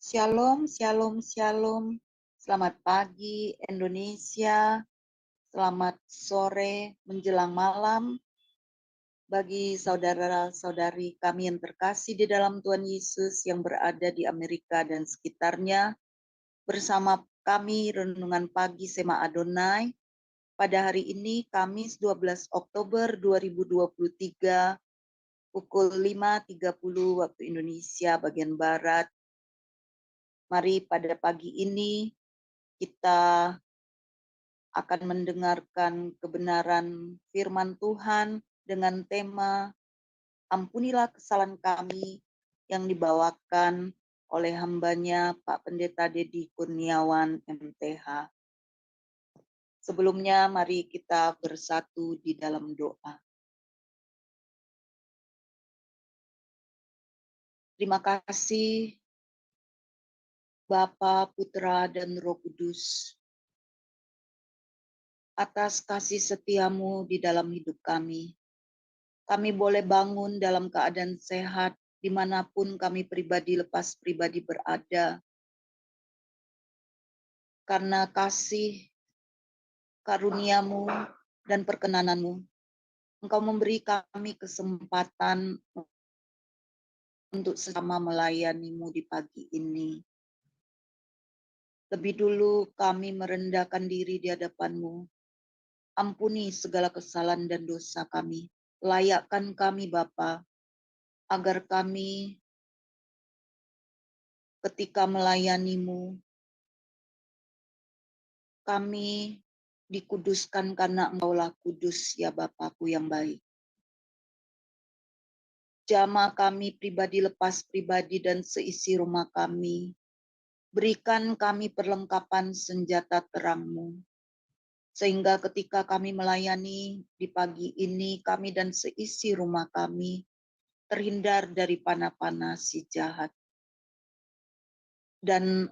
Shalom, shalom, shalom. Selamat pagi Indonesia, selamat sore menjelang malam bagi saudara-saudari kami yang terkasih di dalam Tuhan Yesus yang berada di Amerika dan sekitarnya. Bersama kami Renungan Pagi Sema Adonai pada hari ini Kamis 12 Oktober 2023 pukul 5.30 waktu Indonesia bagian Barat. Mari pada pagi ini kita akan mendengarkan kebenaran firman Tuhan dengan tema Ampunilah Kesalahan Kami yang dibawakan oleh hambanya Pak Pendeta Dedi Kurniawan MTH. Sebelumnya mari kita bersatu di dalam doa. Terima kasih Bapa, Putra, dan Roh Kudus atas kasih setiamu di dalam hidup kami. Kami boleh bangun dalam keadaan sehat dimanapun kami pribadi lepas pribadi berada. Karena kasih, karuniamu, dan perkenananmu, Engkau memberi kami kesempatan untuk sama melayanimu di pagi ini. Lebih dulu kami merendahkan diri di hadapanmu. Ampuni segala kesalahan dan dosa kami. Layakkan kami Bapa, agar kami ketika melayanimu, kami dikuduskan karena Engkaulah kudus ya Bapakku yang baik. Jamah kami pribadi lepas pribadi dan seisi rumah kami. Berikan kami perlengkapan senjata terang-Mu. Sehingga ketika kami melayani di pagi ini, kami dan seisi rumah kami terhindar dari panah-panah si jahat. Dan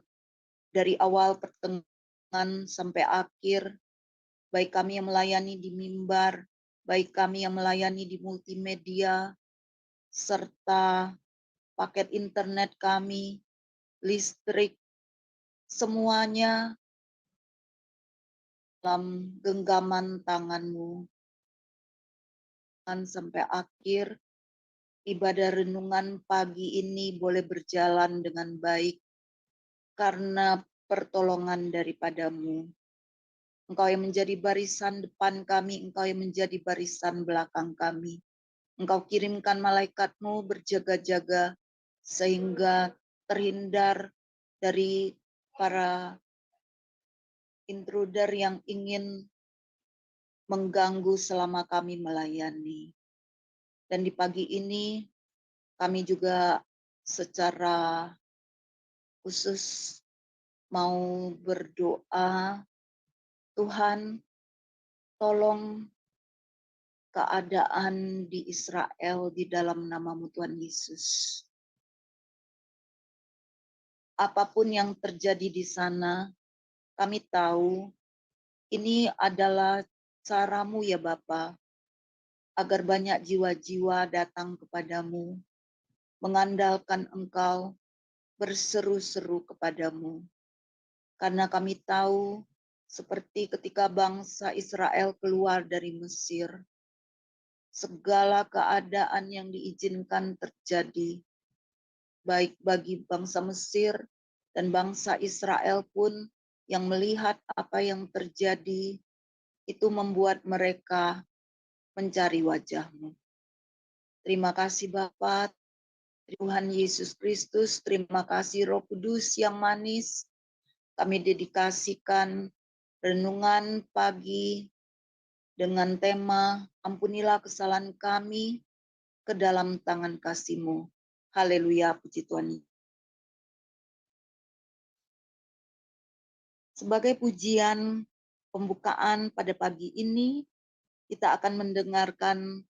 dari awal pertengahan sampai akhir, baik kami yang melayani di mimbar, baik kami yang melayani di multimedia, serta paket internet kami, listrik, semuanya dalam genggaman tangan-Mu. Sampai akhir, ibadah renungan pagi ini boleh berjalan dengan baik karena pertolongan daripada-Mu. Engkau yang menjadi barisan depan kami, Engkau yang menjadi barisan belakang kami. Engkau kirimkan malaikat-Mu berjaga-jaga sehingga terhindar dari para intruder yang ingin mengganggu selama kami melayani. Dan di pagi ini kami juga secara khusus mau berdoa, Tuhan tolong keadaan di Israel di dalam nama-Mu Tuhan Yesus. Apapun yang terjadi di sana, kami tahu ini adalah cara-Mu ya Bapa, agar banyak jiwa-jiwa datang kepadamu, mengandalkan Engkau, berseru-seru kepadamu. Karena kami tahu, seperti ketika bangsa Israel keluar dari Mesir, segala keadaan yang diizinkan terjadi, baik bagi bangsa Mesir dan bangsa Israel pun yang melihat apa yang terjadi, itu membuat mereka mencari wajah-Mu. Terima kasih Bapa, Tuhan Yesus Kristus, terima kasih Roh Kudus yang manis. Kami dedikasikan renungan pagi dengan tema Ampunilah Kesalahan Kami ke dalam tangan kasih-Mu. Haleluya, puji Tuhan. Sebagai pujian pembukaan pada pagi ini, kita akan mendengarkan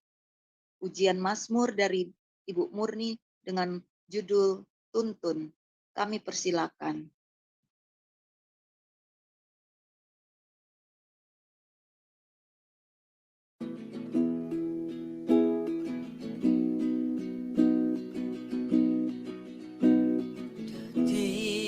pujian Mazmur dari Ibu Murni dengan judul Tuntun. Kami persilakan. Di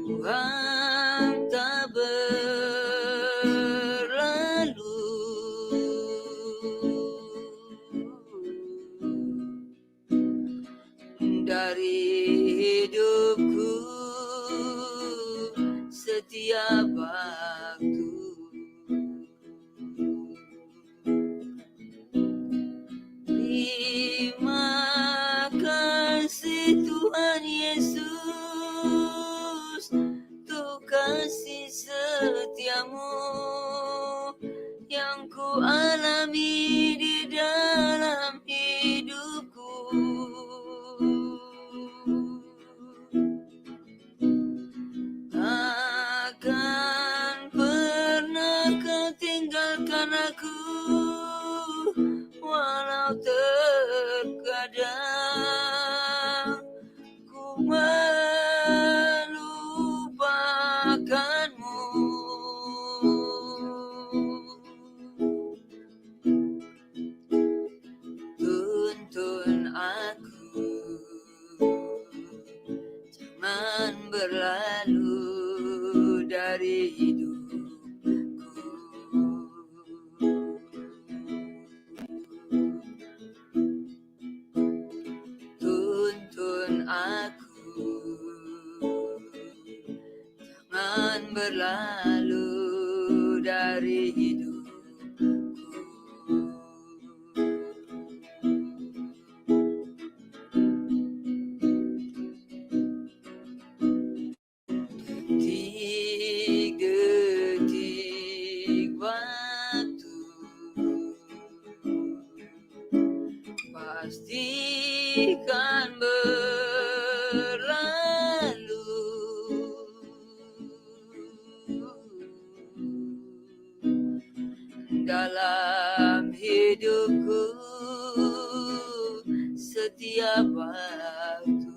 Tuhan tak berlalu dari hidupku setiap waktu. Terima kasih Tuhan Yesus, untuk kasih setiamu yang ku alami di dalam hidupku. Takkan pernah kau tinggalkan aku, walau terkadang ku melupakanmu. Tuntun aku, jangan berlalu dari hidupku. Tuntun aku, jangan berlalu dari hidupku. Detik-detik waktu pastikan berlalu dalam hidupku setiap waktu.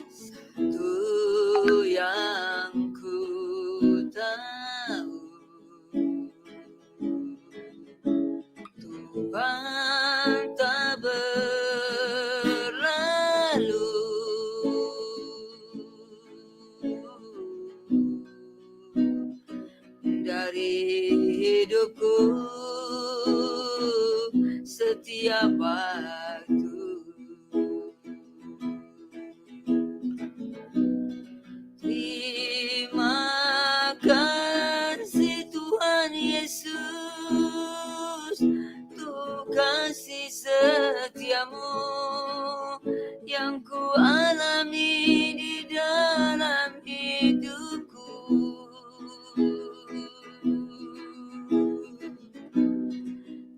Satu yang ku tahu, Tuhan tak berlalu dari hidupku setiap waktu. Terima kasih Tuhan Yesus, untuk kasih setiamu yang ku alami di dalam hidupku.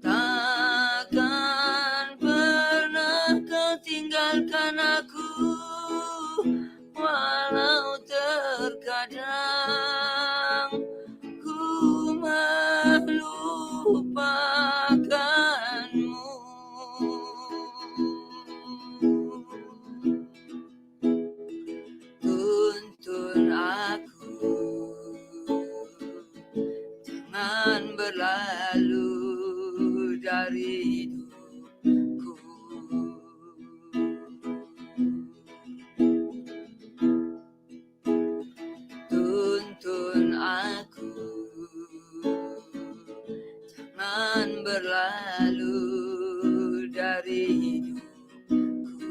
Takkan pernah kau tinggalkan aku, walau terkadang ku melupakanmu. Tuntun aku, jangan berlalu dari hidupku. Tuntun aku, jangan berlalu dari hidupku.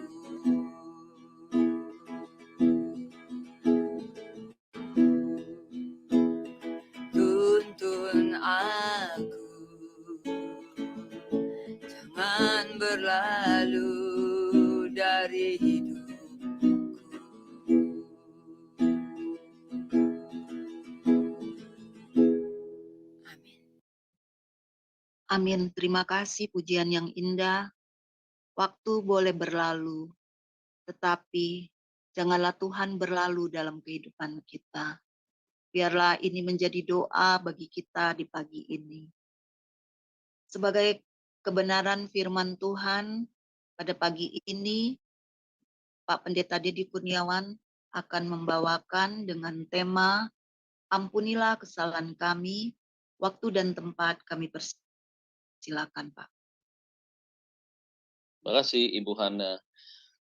Tuntun aku, jangan berlalu dari hidupku. Amin. Amin. Terima kasih pujian yang indah. Waktu boleh berlalu, tetapi janganlah Tuhan berlalu dalam kehidupan kita. Biarlah ini menjadi doa bagi kita di pagi ini. Sebagai kebenaran firman Tuhan, pada pagi ini Pak Pendeta Dedi Kurniawan akan membawakan dengan tema Ampunilah kesalahan kami, waktu dan tempat kami persilakan Pak. Terima kasih Ibu Hana.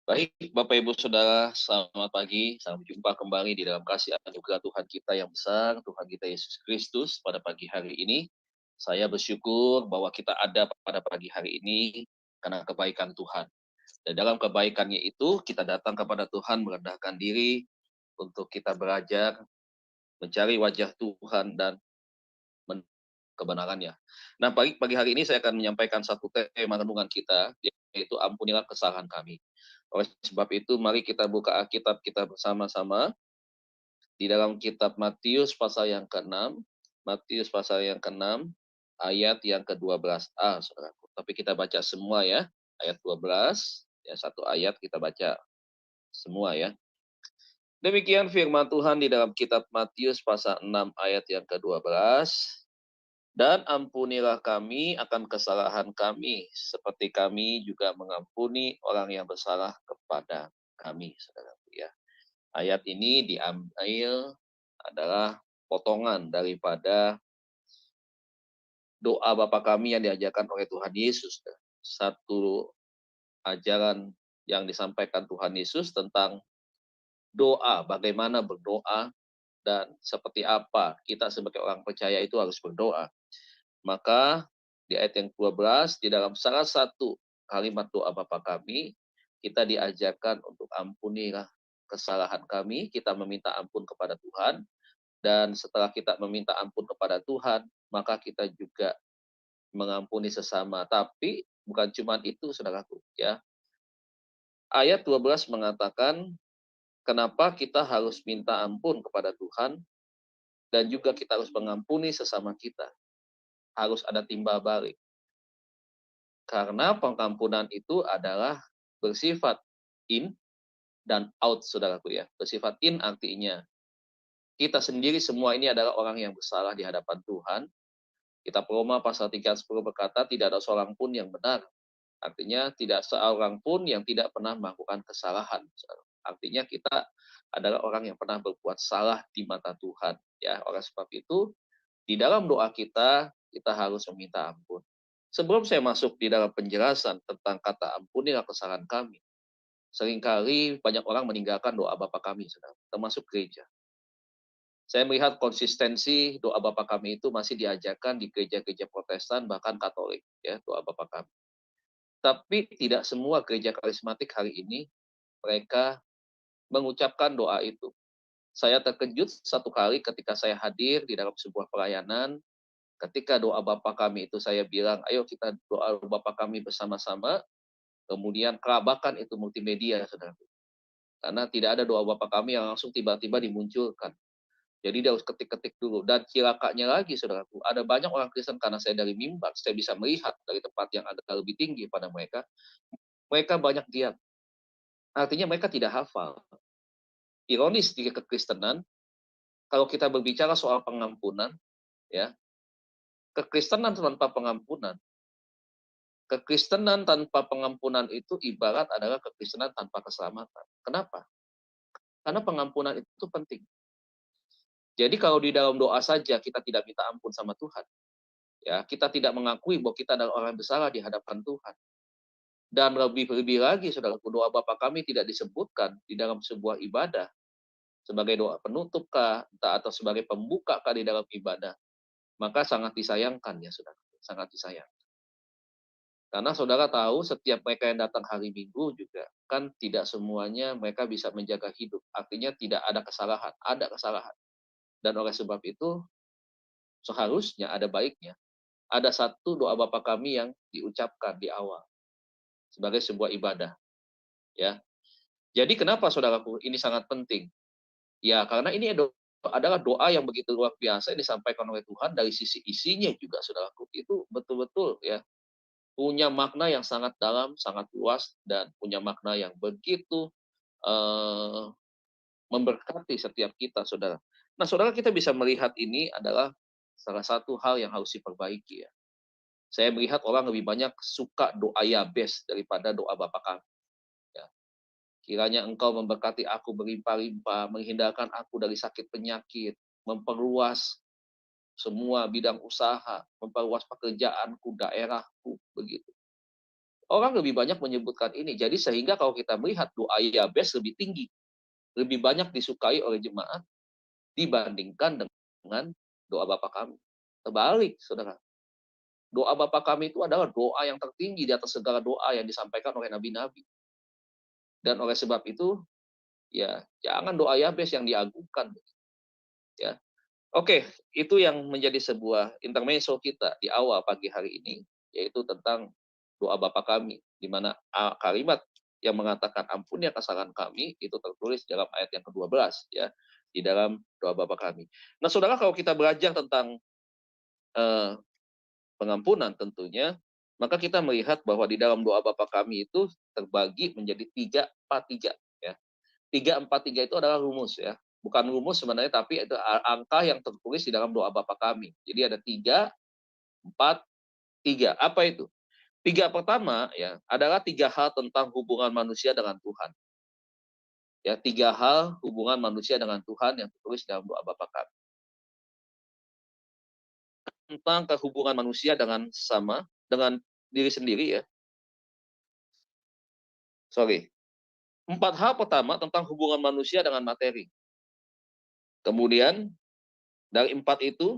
Baik, Bapak Ibu Saudara, selamat pagi. Sampai jumpa kembali di dalam kasih anugerah Tuhan kita yang besar, Tuhan kita Yesus Kristus pada pagi hari ini. Saya bersyukur bahwa kita ada pada pagi hari ini karena kebaikan Tuhan. Dan dalam kebaikannya itu, kita datang kepada Tuhan merendahkan diri untuk kita belajar mencari wajah Tuhan dan kebenarannya. Nah, pagi hari ini saya akan menyampaikan satu tema renungan kita, yaitu ampunilah kesalahan kami. Oleh sebab itu, mari kita buka Alkitab kita bersama-sama di dalam kitab Matius pasal yang ke-6, Matius pasal yang ke-6, ayat yang ke-12a, saudaraku. Tapi kita baca semua ya, ayat 12, ya satu ayat kita baca semua ya. Demikian firman Tuhan di dalam kitab Matius pasal 6 ayat yang ke-12. Dan ampunilah kami akan kesalahan kami, seperti kami juga mengampuni orang yang bersalah kepada kami, saudaraku ya. Ayat ini diambil adalah potongan daripada doa Bapa kami yang diajarkan oleh Tuhan Yesus. Satu ajaran yang disampaikan Tuhan Yesus tentang doa, bagaimana berdoa, dan seperti apa kita sebagai orang percaya itu harus berdoa. Maka di ayat yang 12, di dalam salah satu kalimat doa Bapa kami, kita diajarkan untuk ampunilah kesalahan kami, kita meminta ampun kepada Tuhan, dan setelah kita meminta ampun kepada Tuhan, maka kita juga mengampuni sesama. Tapi bukan cuma itu, saudaraku. Ya. Ayat 12 mengatakan, kenapa kita harus minta ampun kepada Tuhan, dan juga kita harus mengampuni sesama kita. Harus ada timbal balik. Karena pengampunan itu adalah bersifat in dan out, saudaraku ya. Bersifat in artinya kita sendiri semua ini adalah orang yang bersalah di hadapan Tuhan. Kitab Roma pasal 3 ayat 10 berkata, tidak ada seorang pun yang benar. Artinya tidak seorang pun yang tidak pernah melakukan kesalahan. Artinya kita adalah orang yang pernah berbuat salah di mata Tuhan. Ya, oleh sebab itu, di dalam doa kita harus meminta ampun. Sebelum saya masuk di dalam penjelasan tentang kata ampunilah kesalahan kami, seringkali banyak orang meninggalkan doa Bapa kami, saudara, termasuk gereja. Saya melihat konsistensi doa Bapa kami itu masih diajarkan di gereja-gereja Protestan, bahkan Katolik, ya, doa Bapa kami. Tapi tidak semua gereja karismatik hari ini mereka mengucapkan doa itu. Saya terkejut satu kali ketika saya hadir di dalam sebuah pelayanan. Ketika doa Bapa kami itu saya bilang, ayo kita doa Bapa kami bersama-sama, kemudian kerabakan itu multimedia, saudara. Karena tidak ada doa Bapa kami yang langsung tiba-tiba dimunculkan. Jadi dia harus ketik-ketik dulu. Dan cilakanya lagi, saudaraku, ada banyak orang Kristen karena saya dari mimbar, saya bisa melihat dari tempat yang agak lebih tinggi pada mereka, mereka banyak diam. Artinya mereka tidak hafal. Ironis di kekristenan, kalau kita berbicara soal pengampunan, ya, kekristenan tanpa pengampunan itu ibarat adalah kekristenan tanpa keselamatan. Kenapa? Karena pengampunan itu penting. Jadi kalau di dalam doa saja kita tidak minta ampun sama Tuhan, ya, kita tidak mengakui bahwa kita adalah orang bersalah di hadapan Tuhan. Dan lebih lagi, saudaraku, doa Bapa kami tidak disebutkan di dalam sebuah ibadah sebagai doa penutup kah, atau sebagai pembuka kah di dalam ibadah, maka sangat disayangkan ya, saudara, sangat disayangkan. Karena saudara tahu setiap mereka yang datang hari Minggu juga kan tidak semuanya mereka bisa menjaga hidup. Artinya tidak ada kesalahan. Dan oleh sebab itu seharusnya ada baiknya ada satu doa Bapa kami yang diucapkan di awal sebagai sebuah ibadah, ya. Jadi kenapa saudaraku ini sangat penting? Ya, karena ini adalah doa yang begitu luar biasa yang disampaikan oleh Tuhan dari sisi isinya juga, saudaraku. Itu betul-betul ya punya makna yang sangat dalam, sangat luas, dan punya makna yang begitu eh, memberkati setiap kita, saudara. Nah, saudara, kita bisa melihat ini adalah salah satu hal yang harus diperbaiki ya. Saya melihat orang lebih banyak suka doa Yabes daripada doa Bapa kami. Ya. Kiranya Engkau memberkati aku berlimpah-limpah, menghindarkan aku dari sakit penyakit, memperluas semua bidang usaha, memperluas pekerjaanku, daerahku, begitu. Orang lebih banyak menyebutkan ini. Jadi sehingga kalau kita melihat doa Yabes lebih tinggi, lebih banyak disukai oleh jemaat dibandingkan dengan doa Bapa kami. Terbalik, saudara. Doa Bapa kami itu adalah doa yang tertinggi di atas segala doa yang disampaikan oleh nabi-nabi. Dan oleh sebab itu, ya jangan doa Yabes yang diagungkan. Ya, oke, itu yang menjadi sebuah intermezzo kita di awal pagi hari ini, yaitu tentang doa Bapa kami, di mana kalimat yang mengatakan ampuni kesalahan kami itu tertulis dalam ayat yang ke-12 ya, di dalam doa Bapa kami. Nah, saudara, kalau kita belajar tentang pengampunan tentunya, maka kita melihat bahwa di dalam doa Bapa kami itu terbagi menjadi 3-4-3 ya. 3-4-3 itu adalah rumus ya. Bukan rumus sebenarnya, tapi itu angka yang tertulis di dalam doa Bapa kami. Jadi ada 3-4-3. Apa itu? 3 pertama ya adalah 3 hal tentang hubungan manusia dengan Tuhan. Ya, 3 hal hubungan manusia dengan Tuhan yang tertulis dalam doa Bapa kami. Tentang kehubungan manusia dengan sesama, dengan diri sendiri ya. Sorry. 4 hal pertama tentang hubungan manusia dengan materi. Kemudian dari 4 itu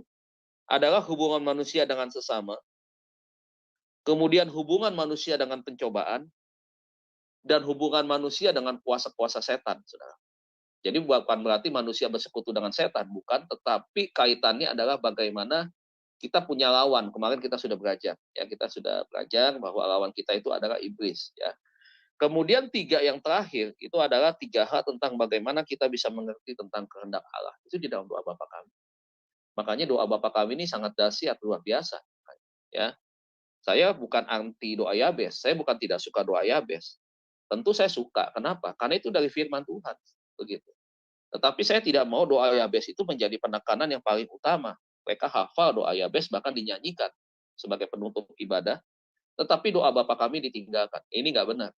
adalah hubungan manusia dengan sesama. Kemudian hubungan manusia dengan pencobaan dan hubungan manusia dengan kuasa-kuasa setan, saudara. Jadi bukan berarti manusia bersekutu dengan setan, bukan, tetapi kaitannya adalah bagaimana kita punya lawan. Kemarin kita sudah belajar, ya kita sudah belajar bahwa lawan kita itu adalah iblis, ya. Kemudian 3 yang terakhir itu adalah 3 hal tentang bagaimana kita bisa mengerti tentang kehendak Allah. Itu di dalam doa Bapa kami. Makanya doa Bapa kami ini sangat dahsyat, luar biasa. Ya, saya bukan anti doa Yabes, saya bukan tidak suka doa Yabes. Tentu saya suka. Kenapa? Karena itu dari firman Tuhan, begitu. Tetapi saya tidak mau doa Yabes itu menjadi penekanan yang paling utama. Mereka hafal doa Yabes bahkan dinyanyikan sebagai penutup ibadah. Tetapi doa Bapa kami ditinggalkan. Ini nggak benar.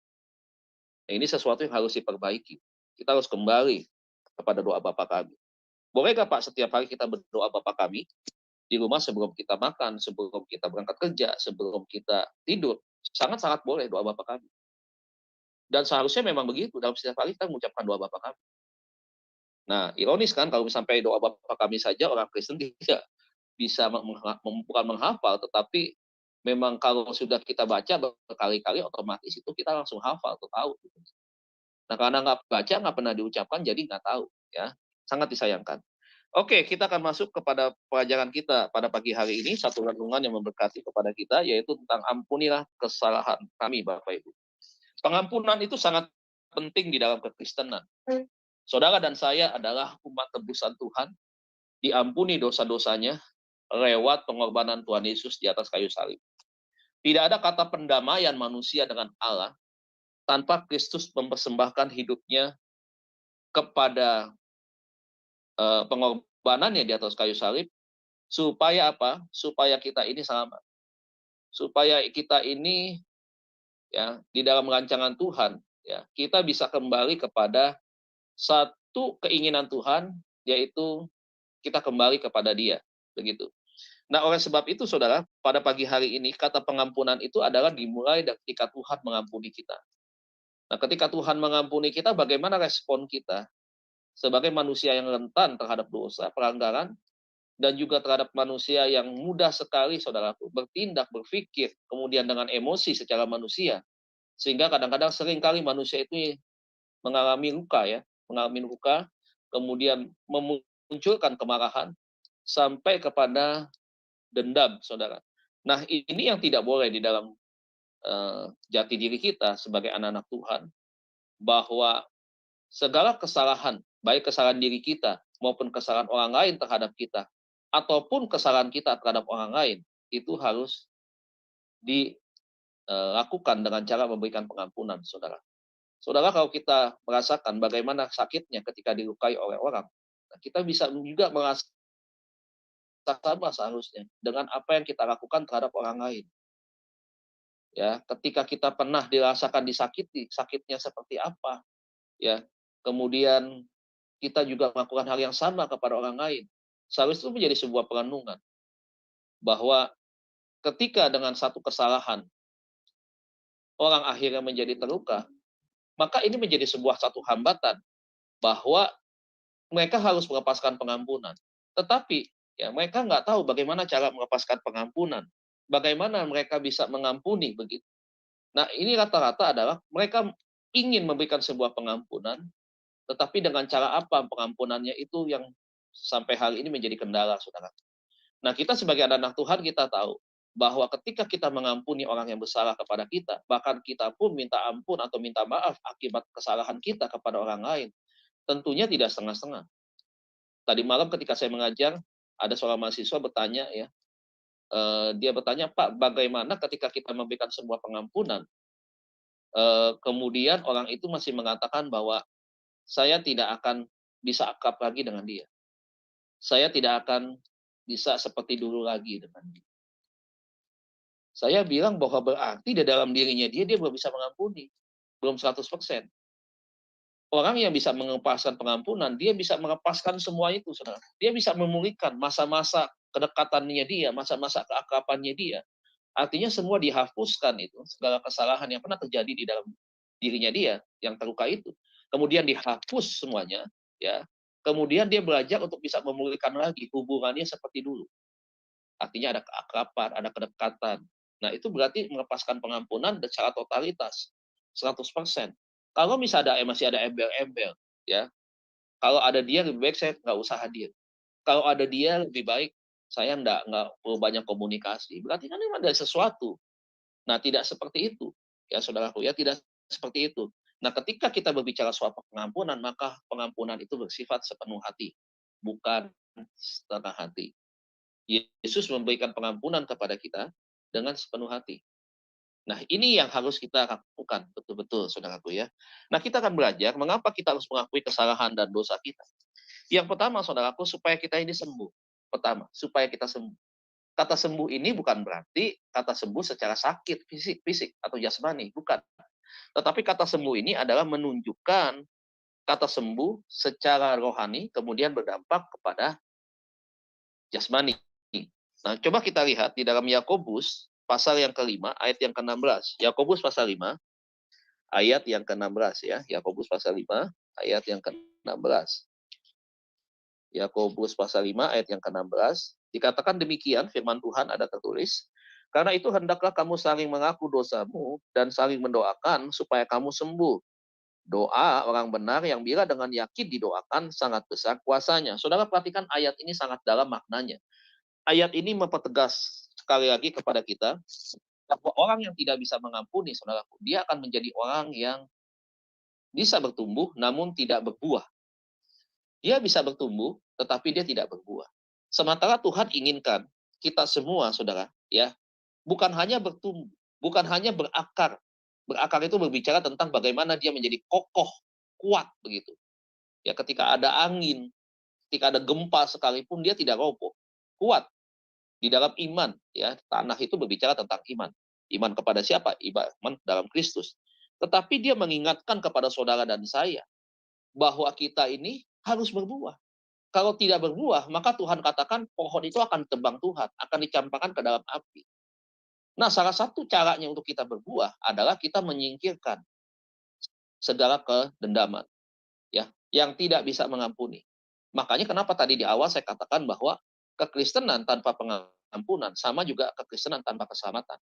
Ini sesuatu yang harus diperbaiki. Kita harus kembali kepada doa Bapa kami. Bolehkah Pak setiap hari kita berdoa Bapa kami di rumah sebelum kita makan, sebelum kita berangkat kerja, sebelum kita tidur? Sangat-sangat boleh doa Bapa kami. Dan seharusnya memang begitu. Dalam setiap hari kita mengucapkan doa Bapa kami. Nah, ironis kan kalau sampai doa Bapa kami saja orang Kristen tidak bisa bukan menghafal, tetapi memang kalau sudah kita baca berkali-kali otomatis itu kita langsung hafal atau tahu. Nah, karena nggak baca, nggak pernah diucapkan, jadi nggak tahu. Ya, sangat disayangkan. Oke, kita akan masuk kepada pelajaran kita pada pagi hari ini, satu renungan yang memberkati kepada kita, yaitu tentang ampunilah kesalahan kami, Bapak Ibu. Pengampunan itu sangat penting di dalam kekristenan. Saudara dan saya adalah umat tebusan Tuhan, diampuni dosa-dosanya lewat pengorbanan Tuhan Yesus di atas kayu salib. Tidak ada kata pendamaian manusia dengan Allah tanpa Kristus mempersembahkan hidupnya kepada pengorbanannya di atas kayu salib, supaya apa? Supaya kita ini selamat. Supaya kita ini ya di dalam rancangan Tuhan, ya kita bisa kembali kepada satu keinginan Tuhan, yaitu kita kembali kepada Dia, begitu. Nah, oleh sebab itu, saudara, pada pagi hari ini kata pengampunan itu adalah dimulai ketika Tuhan mengampuni kita. Nah, ketika Tuhan mengampuni kita, bagaimana respon kita sebagai manusia yang rentan terhadap dosa, pelanggaran, dan juga terhadap manusia yang mudah sekali, saudaraku, bertindak, berpikir, kemudian dengan emosi secara manusia, sehingga kadang-kadang seringkali manusia itu mengalami luka, ya, mengalami luka, kemudian memunculkan kemarahan, sampai kepada dendam, saudara. Nah, ini yang tidak boleh di dalam jati diri kita sebagai anak-anak Tuhan, bahwa segala kesalahan, baik kesalahan diri kita maupun kesalahan orang lain terhadap kita, ataupun kesalahan kita terhadap orang lain, itu harus dilakukan dengan cara memberikan pengampunan, saudara. Saudara, kalau kita merasakan bagaimana sakitnya ketika dilukai oleh orang, kita bisa juga merasakan sama seharusnya dengan apa yang kita lakukan terhadap orang lain. Ya, ketika kita pernah dirasakan disakiti, sakitnya seperti apa, ya. Kemudian kita juga melakukan hal yang sama kepada orang lain. Seharusnya itu menjadi sebuah perenungan bahwa ketika dengan satu kesalahan orang akhirnya menjadi terluka, maka ini menjadi sebuah satu hambatan bahwa mereka harus melepaskan pengampunan. Tetapi ya mereka nggak tahu bagaimana cara melepaskan pengampunan. Bagaimana mereka bisa mengampuni begitu. Nah, ini rata-rata adalah mereka ingin memberikan sebuah pengampunan, tetapi dengan cara apa pengampunannya itu yang sampai hari ini menjadi kendala, saudara. Nah, kita sebagai anak Tuhan kita tahu bahwa ketika kita mengampuni orang yang bersalah kepada kita, bahkan kita pun minta ampun atau minta maaf akibat kesalahan kita kepada orang lain, tentunya tidak setengah-setengah. Tadi malam ketika saya mengajar, ada seorang mahasiswa bertanya ya, dia bertanya, Pak, bagaimana ketika kita memberikan sebuah pengampunan, kemudian orang itu masih mengatakan bahwa saya tidak akan bisa akrab lagi dengan dia. Saya tidak akan bisa seperti dulu lagi dengan dia. Saya bilang bahwa berarti di dalam dirinya dia belum bisa mengampuni. Belum 100%. Orang yang bisa melepaskan pengampunan, dia bisa melepaskan semua itu, saudara. Dia bisa memulihkan masa-masa kedekatannya dia, masa-masa keakrabannya dia. Artinya semua dihapuskan itu, segala kesalahan yang pernah terjadi di dalam dirinya dia, yang terluka itu. Kemudian dihapus semuanya, ya. Kemudian dia belajar untuk bisa memulihkan lagi hubungannya seperti dulu. Artinya ada keakraban, ada kedekatan. Nah, itu berarti melepaskan pengampunan secara totalitas, 100%. Kalau misalnya masih ada embel-embel, ya, kalau ada dia lebih baik saya nggak usah hadir. Kalau ada dia lebih baik saya nggak perlu banyak komunikasi. Berarti kan memang ada sesuatu. Nah, tidak seperti itu. Ya, saudaraku, ya, tidak seperti itu. Nah, ketika kita berbicara soal pengampunan, maka pengampunan itu bersifat sepenuh hati, bukan setengah hati. Yesus memberikan pengampunan kepada kita dengan sepenuh hati. Nah, ini yang harus kita lakukan betul-betul, saudaraku ya. Nah, kita akan belajar mengapa kita harus mengakui kesalahan dan dosa kita. Yang pertama, saudaraku, supaya kita ini sembuh. Pertama, supaya kita sembuh. Kata sembuh ini bukan berarti kata sembuh secara sakit, fisik atau jasmani, bukan. Tetapi kata sembuh ini adalah menunjukkan kata sembuh secara rohani, kemudian berdampak kepada jasmani. Nah, coba kita lihat di dalam Yakobus pasal yang kelima ayat yang ke-16. Yakobus pasal 5 ayat yang ke-16 ya. Yakobus pasal 5 ayat yang ke-16. Yakobus pasal 5 ayat yang ke-16 dikatakan demikian, firman Tuhan ada tertulis, karena itu hendaklah kamu saling mengaku dosamu dan saling mendoakan supaya kamu sembuh. Doa orang benar yang bila dengan yakin didoakan sangat besar kuasanya. Saudara perhatikan ayat ini sangat dalam maknanya. Ayat ini mempertegas sekali lagi kepada kita bahwa orang yang tidak bisa mengampuni, saudaraku, dia akan menjadi orang yang bisa bertumbuh namun tidak berbuah. Dia bisa bertumbuh tetapi dia tidak berbuah. Sementara Tuhan inginkan kita semua, saudara, ya, bukan hanya bertumbuh, bukan hanya berakar. Berakar itu berbicara tentang bagaimana dia menjadi kokoh, kuat begitu. Ya, ketika ada angin, ketika ada gempa sekalipun dia tidak roboh, kuat. Di dalam iman, ya, tanah itu berbicara tentang iman. Iman kepada siapa? Iman dalam Kristus. Tetapi dia mengingatkan kepada saudara dan saya bahwa kita ini harus berbuah. Kalau tidak berbuah, maka Tuhan katakan pohon itu akan tebang Tuhan, akan dicampakkan ke dalam api. Nah, salah satu caranya untuk kita berbuah adalah kita menyingkirkan segala kedendaman, ya, yang tidak bisa mengampuni. Makanya kenapa tadi di awal saya katakan bahwa kekristenan tanpa pengampunan sama juga kekristenan tanpa keselamatan.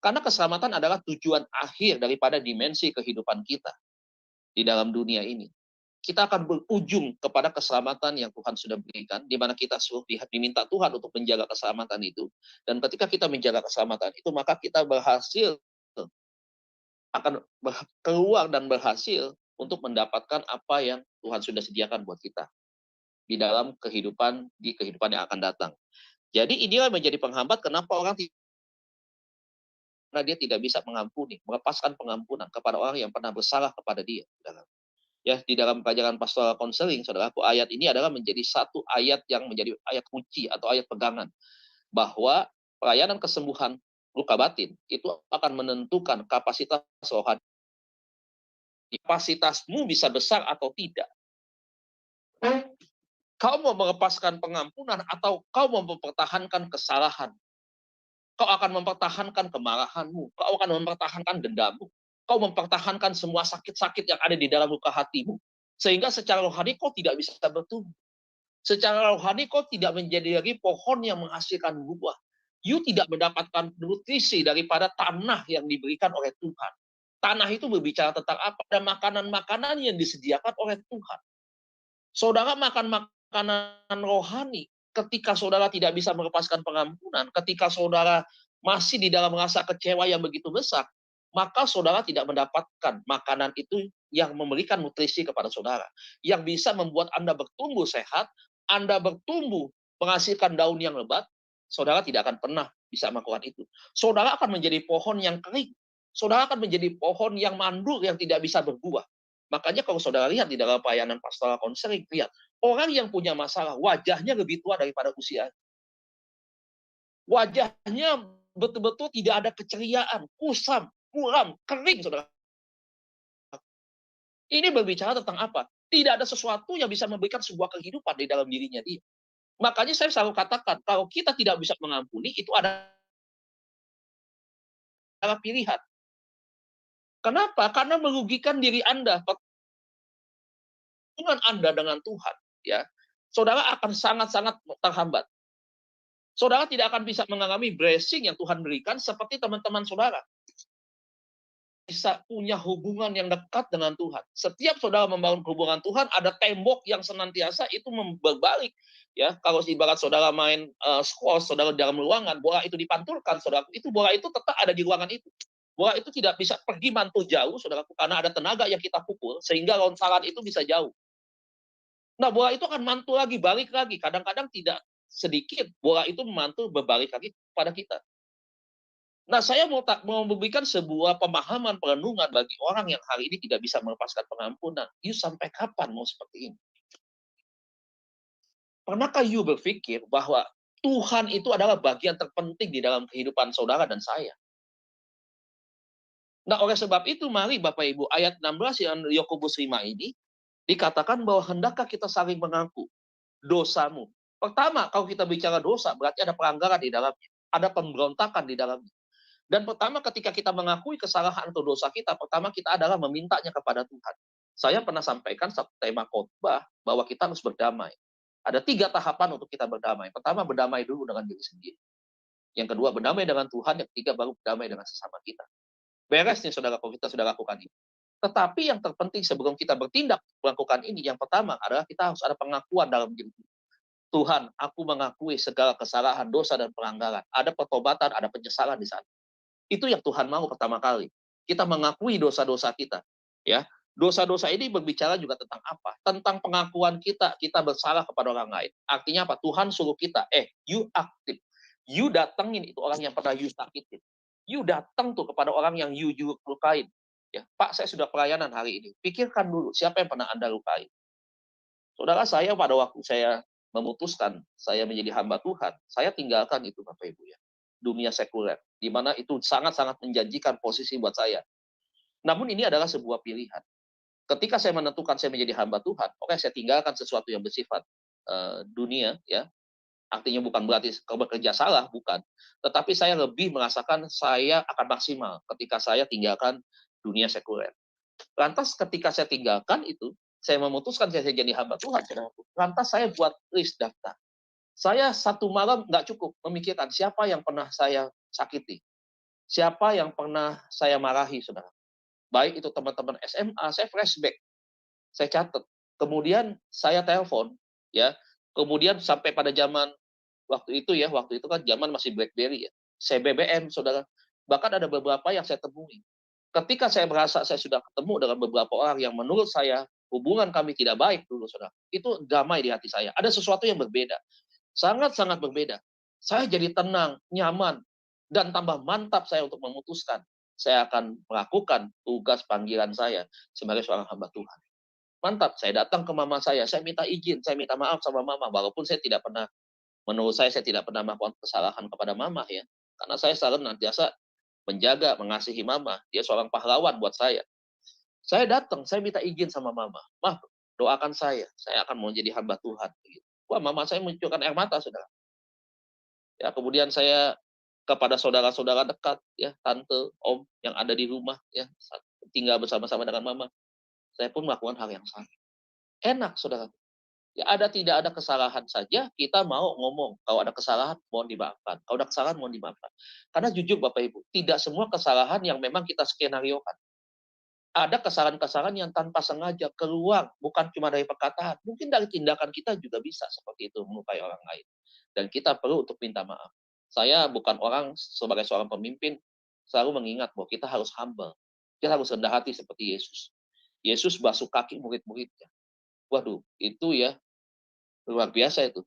Karena keselamatan adalah tujuan akhir daripada dimensi kehidupan kita di dalam dunia ini. Kita akan berujung kepada keselamatan yang Tuhan sudah berikan, di mana kita suruh diminta Tuhan untuk menjaga keselamatan itu. Dan ketika kita menjaga keselamatan itu, maka kita berhasil akan keluar dan berhasil untuk mendapatkan apa yang Tuhan sudah sediakan buat kita di dalam kehidupan yang akan datang. Jadi inilah menjadi penghambat kenapa orang karena dia tidak bisa mengampuni, melepaskan pengampunan kepada orang yang pernah bersalah kepada dia. Ya, di dalam pelajaran pastoral konseling, saudaraku, ayat ini adalah menjadi satu ayat yang menjadi ayat kunci atau ayat pegangan bahwa pelayanan kesembuhan luka batin itu akan menentukan kapasitas rohani. Kapasitasmu bisa besar atau tidak. Kau mau melepaskan pengampunan atau kau mau mempertahankan kesalahan? Kau akan mempertahankan kemarahanmu, kau akan mempertahankan dendammu, kau mempertahankan semua sakit-sakit yang ada di dalam luka hatimu. Sehingga secara rohani kau tidak bisa bertumbuh. Secara rohani kau tidak menjadi lagi pohon yang menghasilkan buah. You tidak mendapatkan nutrisi daripada tanah yang diberikan oleh Tuhan. Tanah itu berbicara tentang apa? Ada makanan-makanan yang disediakan oleh Tuhan. Saudara makan makanan rohani, ketika saudara tidak bisa melepaskan pengampunan, ketika saudara masih di dalam rasa kecewa yang begitu besar, maka saudara tidak mendapatkan makanan itu yang memberikan nutrisi kepada saudara, yang bisa membuat Anda bertumbuh sehat, Anda bertumbuh menghasilkan daun yang lebat, saudara tidak akan pernah bisa melakukan itu. Saudara akan menjadi pohon yang kering, saudara akan menjadi pohon yang mandul yang tidak bisa berbuah. Makanya kalau saudara lihat di dalam pelayanan pastoral konseling, lihat orang yang punya masalah, wajahnya lebih tua daripada usia. Wajahnya betul-betul tidak ada keceriaan, kusam, muram, kering, saudara. Ini berbicara tentang apa? Tidak ada sesuatu yang bisa memberikan sebuah kehidupan di dalam dirinya dia. Makanya saya selalu katakan, kalau kita tidak bisa mengampuni, itu adalah pilihan. Kenapa? Karena merugikan diri Anda, hubungan Anda dengan Tuhan, ya, saudara akan sangat-sangat terhambat. Saudara tidak akan bisa mengalami blessing yang Tuhan berikan seperti teman-teman saudara. Bisa punya hubungan yang dekat dengan Tuhan. Setiap saudara membangun hubungan Tuhan, ada tembok yang senantiasa itu berbalik. Ya, kalau ibarat saudara main squash, saudara dalam ruangan, bola itu dipantulkan, saudara, itu bola itu tetap ada di ruangan itu. Bola itu tidak bisa pergi mantul jauh, saudara, karena ada tenaga yang kita pukul, sehingga lontaran itu bisa jauh. Nah, bola itu akan mantul lagi, balik lagi. Kadang-kadang tidak sedikit bola itu memantul berbalik lagi pada kita. Nah, saya mau memberikan sebuah pemahaman perenungan bagi orang yang hari ini tidak bisa melepaskan pengampunan. You sampai kapan mau seperti ini? Pernahkah you berpikir bahwa Tuhan itu adalah bagian terpenting di dalam kehidupan saudara dan saya? Nah, oleh sebab itu, mari Bapak Ibu, ayat 16 yang Yakobus 5 ini, dikatakan bahwa hendakkah kita saling mengaku dosamu. Pertama, kalau kita bicara dosa, berarti ada pelanggaran di dalamnya. Ada pemberontakan di dalamnya. Dan pertama ketika kita mengakui kesalahan atau dosa kita, pertama kita adalah memintanya kepada Tuhan. Saya pernah sampaikan satu tema khotbah bahwa kita harus berdamai. Ada 3 tahapan untuk kita berdamai. Pertama, berdamai dulu dengan diri sendiri. Yang kedua, berdamai dengan Tuhan. Yang ketiga, baru berdamai dengan sesama kita. Beres nih saudara, kalau kita sudah lakukan ini. Tetapi yang terpenting sebelum kita bertindak melakukan ini, yang pertama adalah kita harus ada pengakuan dalam diri kita. Tuhan, aku mengakui segala kesalahan, dosa, dan pelanggaran. Ada pertobatan, ada penyesalan di sana. Itu yang Tuhan mau pertama kali. Kita mengakui dosa-dosa kita. Ya, dosa-dosa ini berbicara juga tentang apa? Tentang pengakuan kita bersalah kepada orang lain. Artinya apa? Tuhan suruh kita, you aktif. You datengin itu orang yang pernah you sakitin. You datang tuh kepada orang yang you lukain. Ya, Pak, saya sudah pelayanan hari ini. Pikirkan dulu, siapa yang pernah Anda lukai? Saudara, saya pada waktu saya memutuskan saya menjadi hamba Tuhan, saya tinggalkan itu Bapak Ibu ya. Dunia sekuler, di mana itu sangat-sangat menjanjikan posisi buat saya. Namun ini adalah sebuah pilihan. Ketika saya menentukan saya menjadi hamba Tuhan, oke, saya tinggalkan sesuatu yang bersifat dunia ya. Artinya bukan berarti bekerja salah, bukan. Tetapi saya lebih merasakan saya akan maksimal ketika saya tinggalkan dunia sekuler. Lantas ketika saya tinggalkan itu, saya memutuskan saya jadi hamba Tuhan. Lantas saya buat list daftar. Saya satu malam nggak cukup memikirkan siapa yang pernah saya sakiti. Siapa yang pernah saya marahi, saudara. Baik itu teman-teman SMA, saya flashback. Saya catat. Kemudian saya telepon. Ya. Kemudian sampai pada zaman waktu itu kan zaman masih BlackBerry ya. Saya BBM, saudara. Bahkan ada beberapa yang saya temui. Ketika saya merasa saya sudah ketemu dengan beberapa orang yang menurut saya hubungan kami tidak baik dulu, saudara. Itu damai di hati saya. Ada sesuatu yang berbeda. Sangat-sangat berbeda. Saya jadi tenang, nyaman, dan tambah mantap saya untuk memutuskan. Saya akan melakukan tugas panggilan saya sebagai seorang hamba Tuhan. Mantap, saya datang ke mama saya minta izin, saya minta maaf sama mama, walaupun saya tidak pernah, menurut saya tidak pernah melakukan kesalahan kepada mama ya. Karena saya selalu nantiasa menjaga, mengasihi mama. Dia seorang pahlawan buat saya. Saya datang, saya minta izin sama mama. Mah, doakan saya akan mau jadi hamba Tuhan. Wah, mama saya mencucurkan air mata, saudara. Ya, kemudian saya kepada saudara-saudara dekat, ya, tante, om yang ada di rumah, ya, tinggal bersama-sama dengan mama. Saya pun melakukan hal yang sama. Enak, saudara. Ya, tidak ada kesalahan saja, kita mau ngomong. Kalau ada kesalahan, mohon dimaafkan. Kalau ada kesalahan, mohon dimaafkan. Karena jujur Bapak Ibu, tidak semua kesalahan yang memang kita skenariokan. Ada kesalahan-kesalahan yang tanpa sengaja keluar, bukan cuma dari perkataan. Mungkin dari tindakan kita juga bisa seperti itu, melukai orang lain. Dan kita perlu untuk minta maaf. Saya bukan orang sebagai seorang pemimpin, selalu mengingat bahwa kita harus humble. Kita harus rendah hati seperti Yesus. Yesus basuh kaki murid-muridnya. Waduh, itu ya luar biasa itu.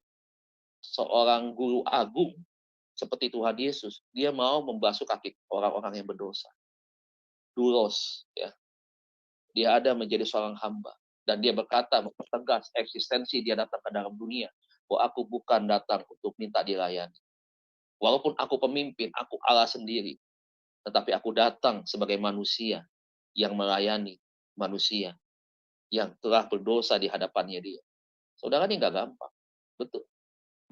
Seorang guru agung seperti Tuhan Yesus, dia mau membasuh kaki orang-orang yang berdosa. Dulos, ya. Dia ada menjadi seorang hamba. Dan dia berkata, mempertegas eksistensi dia datang ke dalam dunia. Bahwa aku bukan datang untuk minta dilayani. Walaupun aku pemimpin, aku Allah sendiri. Tetapi aku datang sebagai manusia yang melayani manusia yang telah berdosa di hadapannya dia. Saudara, ini nggak gampang. Betul.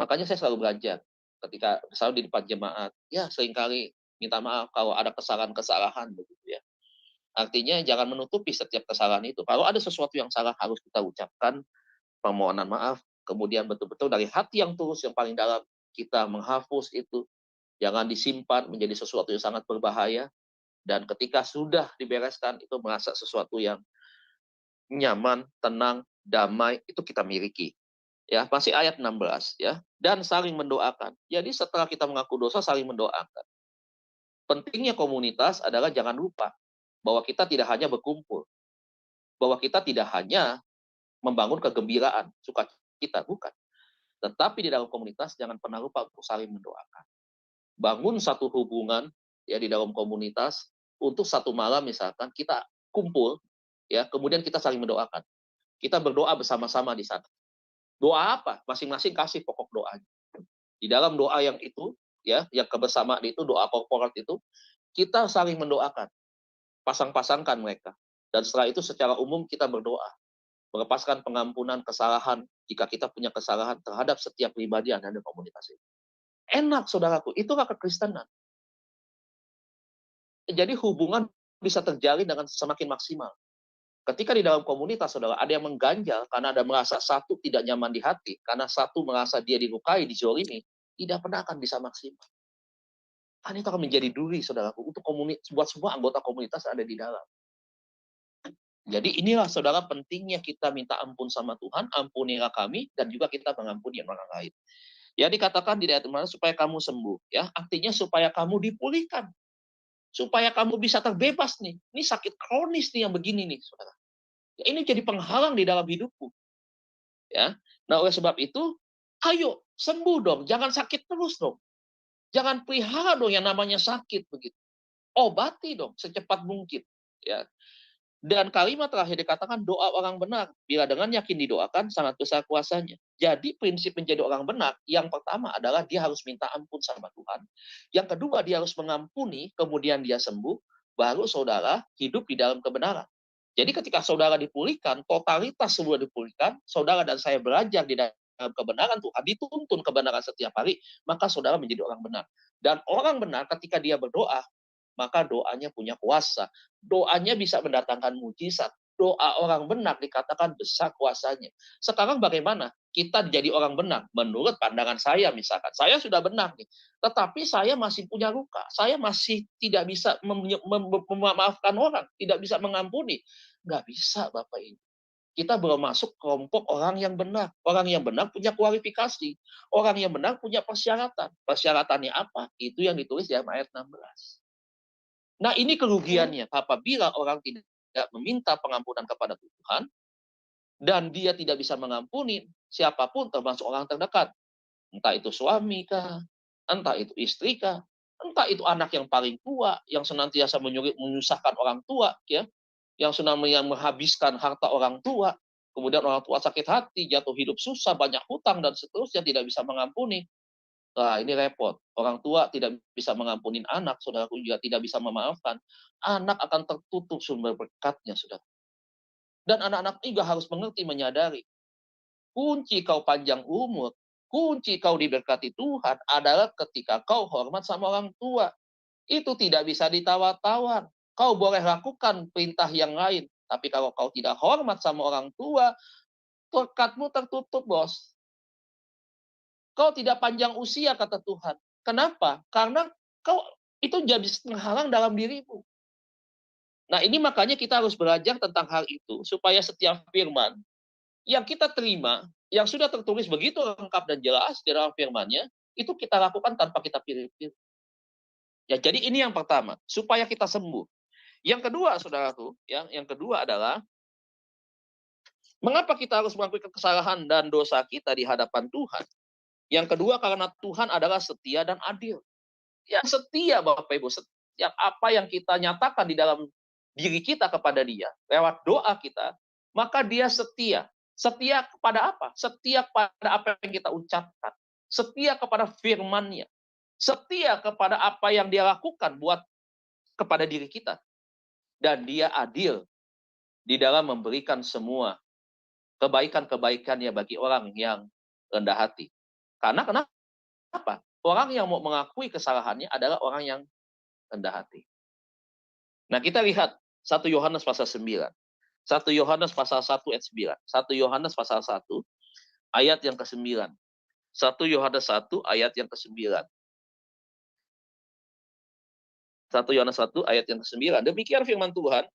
Makanya saya selalu belajar. Ketika selalu di depan jemaat, ya seringkali minta maaf kalau ada kesalahan-kesalahan begitu ya. Artinya jangan menutupi setiap kesalahan itu. Kalau ada sesuatu yang salah harus kita ucapkan permohonan maaf. Kemudian betul-betul dari hati yang tulus yang paling dalam kita menghapus itu. Jangan disimpan menjadi sesuatu yang sangat berbahaya. Dan ketika sudah dibereskan itu merasa sesuatu yang nyaman, tenang, damai itu kita miliki. Ya, masih ayat 16 ya. Dan saling mendoakan. Jadi setelah kita mengaku dosa saling mendoakan. Pentingnya komunitas adalah jangan lupa bahwa kita tidak hanya berkumpul, bahwa kita tidak hanya membangun kegembiraan, sukacita, bukan. Tetapi di dalam komunitas jangan pernah lupa untuk saling mendoakan. Bangun satu hubungan ya di dalam komunitas untuk satu malam misalkan kita kumpul ya, kemudian kita saling mendoakan. Kita berdoa bersama-sama di sana. Doa apa? Masing-masing kasih pokok doanya. Di dalam doa yang itu ya, yang kebersamaan itu, doa korporat itu, kita saling mendoakan. Pasang-pasangkan mereka. Dan setelah itu secara umum kita berdoa. Melepaskan pengampunan kesalahan jika kita punya kesalahan terhadap setiap pribadi yang ada di komunitas ini. Enak, saudaraku. Itulah kekristenan. Jadi hubungan bisa terjalin dengan semakin maksimal. Ketika di dalam komunitas, saudara, ada yang mengganjal karena ada merasa satu tidak nyaman di hati, karena satu merasa dia dilukai, dizolimi, tidak pernah akan bisa maksimal. Kan itu akan menjadi duri, saudaraku, untuk buat semua anggota komunitas ada di dalam. Jadi inilah, saudara, pentingnya kita minta ampun sama Tuhan, ampunilah kami, dan juga kita mengampuni orang lain. Ya, dikatakan di ayat mana supaya kamu sembuh, ya, artinya supaya kamu dipulihkan, supaya kamu bisa terbebas nih. Ini sakit kronis nih yang begini nih, saudara. Ya, ini jadi penghalang di dalam hidupku. Ya, nah oleh sebab itu, ayo sembuh dong, jangan sakit terus dong, jangan pelihara dong yang namanya sakit begitu. Obati dong secepat mungkin. Ya, dan kalimat terakhir dikatakan doa orang benar. Bila dengan yakin didoakan, sangat besar kuasanya. Jadi prinsip menjadi orang benar, yang pertama adalah dia harus minta ampun sama Tuhan. Yang kedua, dia harus mengampuni, kemudian dia sembuh. Baru saudara hidup di dalam kebenaran. Jadi ketika saudara dipulihkan, totalitas semua dipulihkan, saudara dan saya belajar di dalam kebenaran Tuhan, dituntun kebenaran setiap hari, maka saudara menjadi orang benar. Dan orang benar ketika dia berdoa, maka doanya punya kuasa. Doanya bisa mendatangkan mujizat. Doa orang benar dikatakan besar kuasanya. Sekarang bagaimana? Kita jadi orang benar. Menurut pandangan saya misalkan. Saya sudah benar nih. Tetapi saya masih punya luka. Saya masih tidak bisa memaafkan orang. Tidak bisa mengampuni. Nggak bisa Bapak Ibu. Kita belum masuk kelompok orang yang benar. Orang yang benar punya kualifikasi. Orang yang benar punya persyaratan. Persyaratannya apa? Itu yang ditulis di ayat 16. Nah, ini kerugiannya apabila orang tidak meminta pengampunan kepada Tuhan dan dia tidak bisa mengampuni siapapun termasuk orang terdekat. Entah itu suami kah, entah itu istri kah, entah itu anak yang paling tua yang senantiasa menyusahkan orang tua ya, yang menghabiskan harta orang tua, kemudian orang tua sakit hati, jatuh hidup susah, banyak hutang dan seterusnya tidak bisa mengampuni. Nah, ini repot. Orang tua tidak bisa mengampuni anak, saudaraku juga tidak bisa memaafkan. Anak akan tertutup sumber berkatnya, saudara. Dan anak-anak juga harus mengerti, menyadari. Kunci kau panjang umur kunci kau diberkati Tuhan adalah ketika kau hormat sama orang tua. Itu tidak bisa ditawar-tawar. Kau boleh lakukan perintah yang lain, tapi kalau kau tidak hormat sama orang tua, berkatmu tertutup, bos. Kau tidak panjang usia, kata Tuhan. Kenapa? Karena kau itu jadi penghalang dalam dirimu. Nah, ini makanya kita harus belajar tentang hal itu, supaya setiap firman yang kita terima, yang sudah tertulis begitu lengkap dan jelas di dalam firman-Nya, itu kita lakukan tanpa kita pilih-pilih. Ya, jadi ini yang pertama, supaya kita sembuh. Yang kedua, saudaraku, yang kedua adalah mengapa kita harus mengakui kesalahan dan dosa kita di hadapan Tuhan? Yang kedua, karena Tuhan adalah setia dan adil. Yang setia, Bapak Ibu, setiap apa yang kita nyatakan di dalam diri kita kepada Dia, lewat doa kita, maka Dia setia. Setia kepada apa? Setia kepada apa yang kita ucapkan. Setia kepada firman-Nya. Setia kepada apa yang Dia lakukan kepada diri kita. Dan Dia adil di dalam memberikan semua kebaikan-kebaikannya bagi orang yang rendah hati. Karena kenapa? Orang yang mau mengakui kesalahannya adalah orang yang rendah hati. Nah, kita lihat 1 Yohanes pasal 9. 1 Yohanes pasal 1 ayat 9. 1 Yohanes pasal 1 ayat yang ke-9. 1 Yohanes 1 ayat yang ke-9. 1 Yohanes 1 ayat yang ke-9. Demikian firman Tuhan.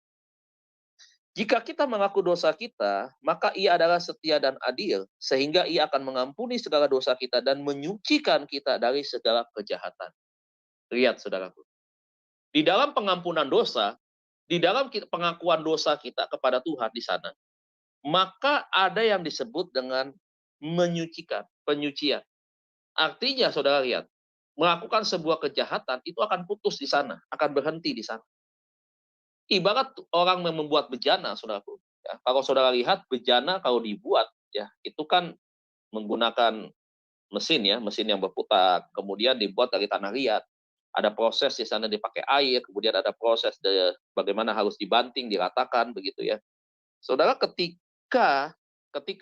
Jika kita mengaku dosa kita, maka Ia adalah setia dan adil, sehingga Ia akan mengampuni segala dosa kita dan menyucikan kita dari segala kejahatan. Lihat, saudaraku. Di dalam pengampunan dosa, di dalam pengakuan dosa kita kepada Tuhan di sana, maka ada yang disebut dengan menyucikan, penyucian. Artinya, saudara lihat, melakukan sebuah kejahatan itu akan putus di sana, akan berhenti di sana. Ibarat orang yang membuat bejana, saudaraku. Ya, kalau saudara lihat bejana kalau dibuat, ya itu kan menggunakan mesin ya, mesin yang berputar, kemudian dibuat dari tanah liat. Ada proses di sana dipakai air, kemudian ada proses bagaimana harus dibanting, diratakan begitu ya. Saudara, ketika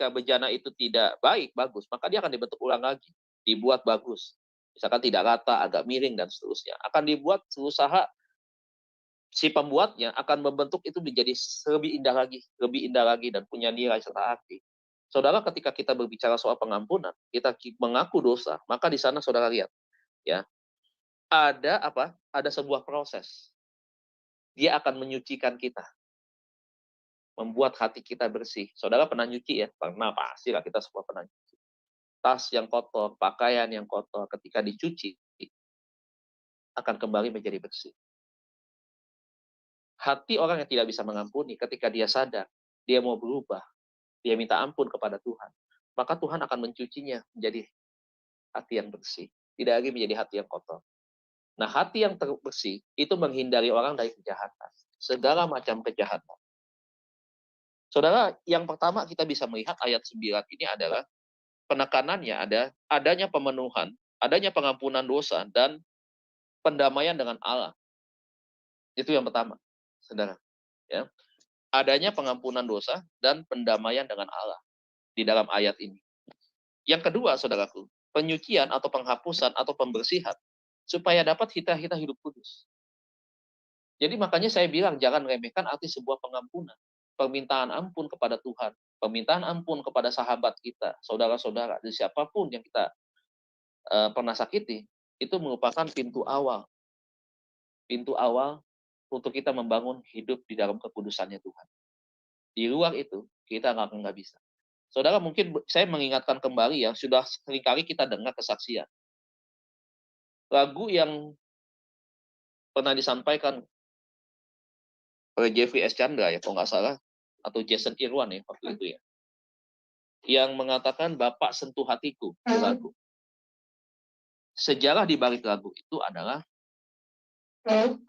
bejana itu tidak baik, bagus, maka dia akan dibentuk ulang lagi, dibuat bagus. Misalkan tidak rata, agak miring dan seterusnya. Akan dibuat berusaha si pembuatnya akan membentuk itu menjadi lebih indah lagi dan punya nilai serta arti. Saudara, ketika kita berbicara soal pengampunan, kita mengaku dosa, maka di sana saudara lihat, ya, ada apa? Ada sebuah proses. Dia akan menyucikan kita, membuat hati kita bersih. Saudara pernah nyuci ya? Pernah, pastilah kita semua pernah nyuci. Tas yang kotor, pakaian yang kotor, ketika dicuci, akan kembali menjadi bersih. Hati orang yang tidak bisa mengampuni, ketika dia sadar, dia mau berubah, dia minta ampun kepada Tuhan, maka Tuhan akan mencucinya menjadi hati yang bersih, tidak lagi menjadi hati yang kotor. Nah, hati yang bersih itu menghindari orang dari kejahatan, segala macam kejahatan. Saudara, yang pertama kita bisa melihat ayat 9 ini adalah penekanannya adanya pemenuhan, adanya pengampunan dosa, dan pendamaian dengan Allah. Itu yang pertama, saudara. Ya. Adanya pengampunan dosa dan pendamaian dengan Allah di dalam ayat ini. Yang kedua, saudaraku, penyucian atau penghapusan atau pembersihan supaya dapat kita hidup kudus. Jadi makanya saya bilang jangan remehkan arti sebuah pengampunan. Permintaan ampun kepada Tuhan, permintaan ampun kepada sahabat kita, saudara-saudara, dan siapapun yang kita pernah sakiti, itu merupakan pintu awal untuk kita membangun hidup di dalam kekudusannya Tuhan. Di luar itu, kita nggak bisa. Saudara, mungkin saya mengingatkan kembali ya, sudah seringkali kita dengar kesaksian. Lagu yang pernah disampaikan oleh Jeffrey S. Chandra ya, kalau nggak salah, atau Jason Irwan ya, waktu itu ya, yang mengatakan Bapak sentuh hatiku di lagu. Sejarah di balik lagu itu adalah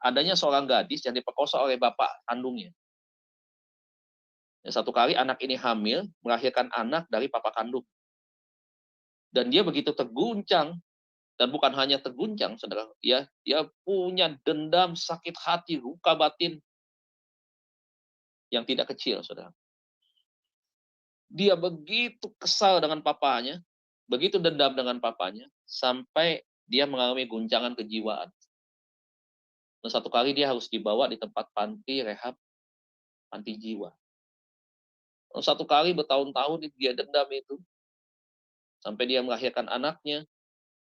adanya seorang gadis yang diperkosa oleh bapak kandungnya. Satu kali anak ini hamil, melahirkan anak dari papa kandung. Dan dia begitu terguncang, dan bukan hanya terguncang, saudara, dia punya dendam, sakit hati, luka batin yang tidak kecil, saudara. Dia begitu kesal dengan papanya, begitu dendam dengan papanya, sampai dia mengalami guncangan kejiwaan. Dan satu kali dia harus dibawa di tempat panti rehab, panti jiwa. Dan satu kali bertahun-tahun dia dendam itu, sampai dia melahirkan anaknya,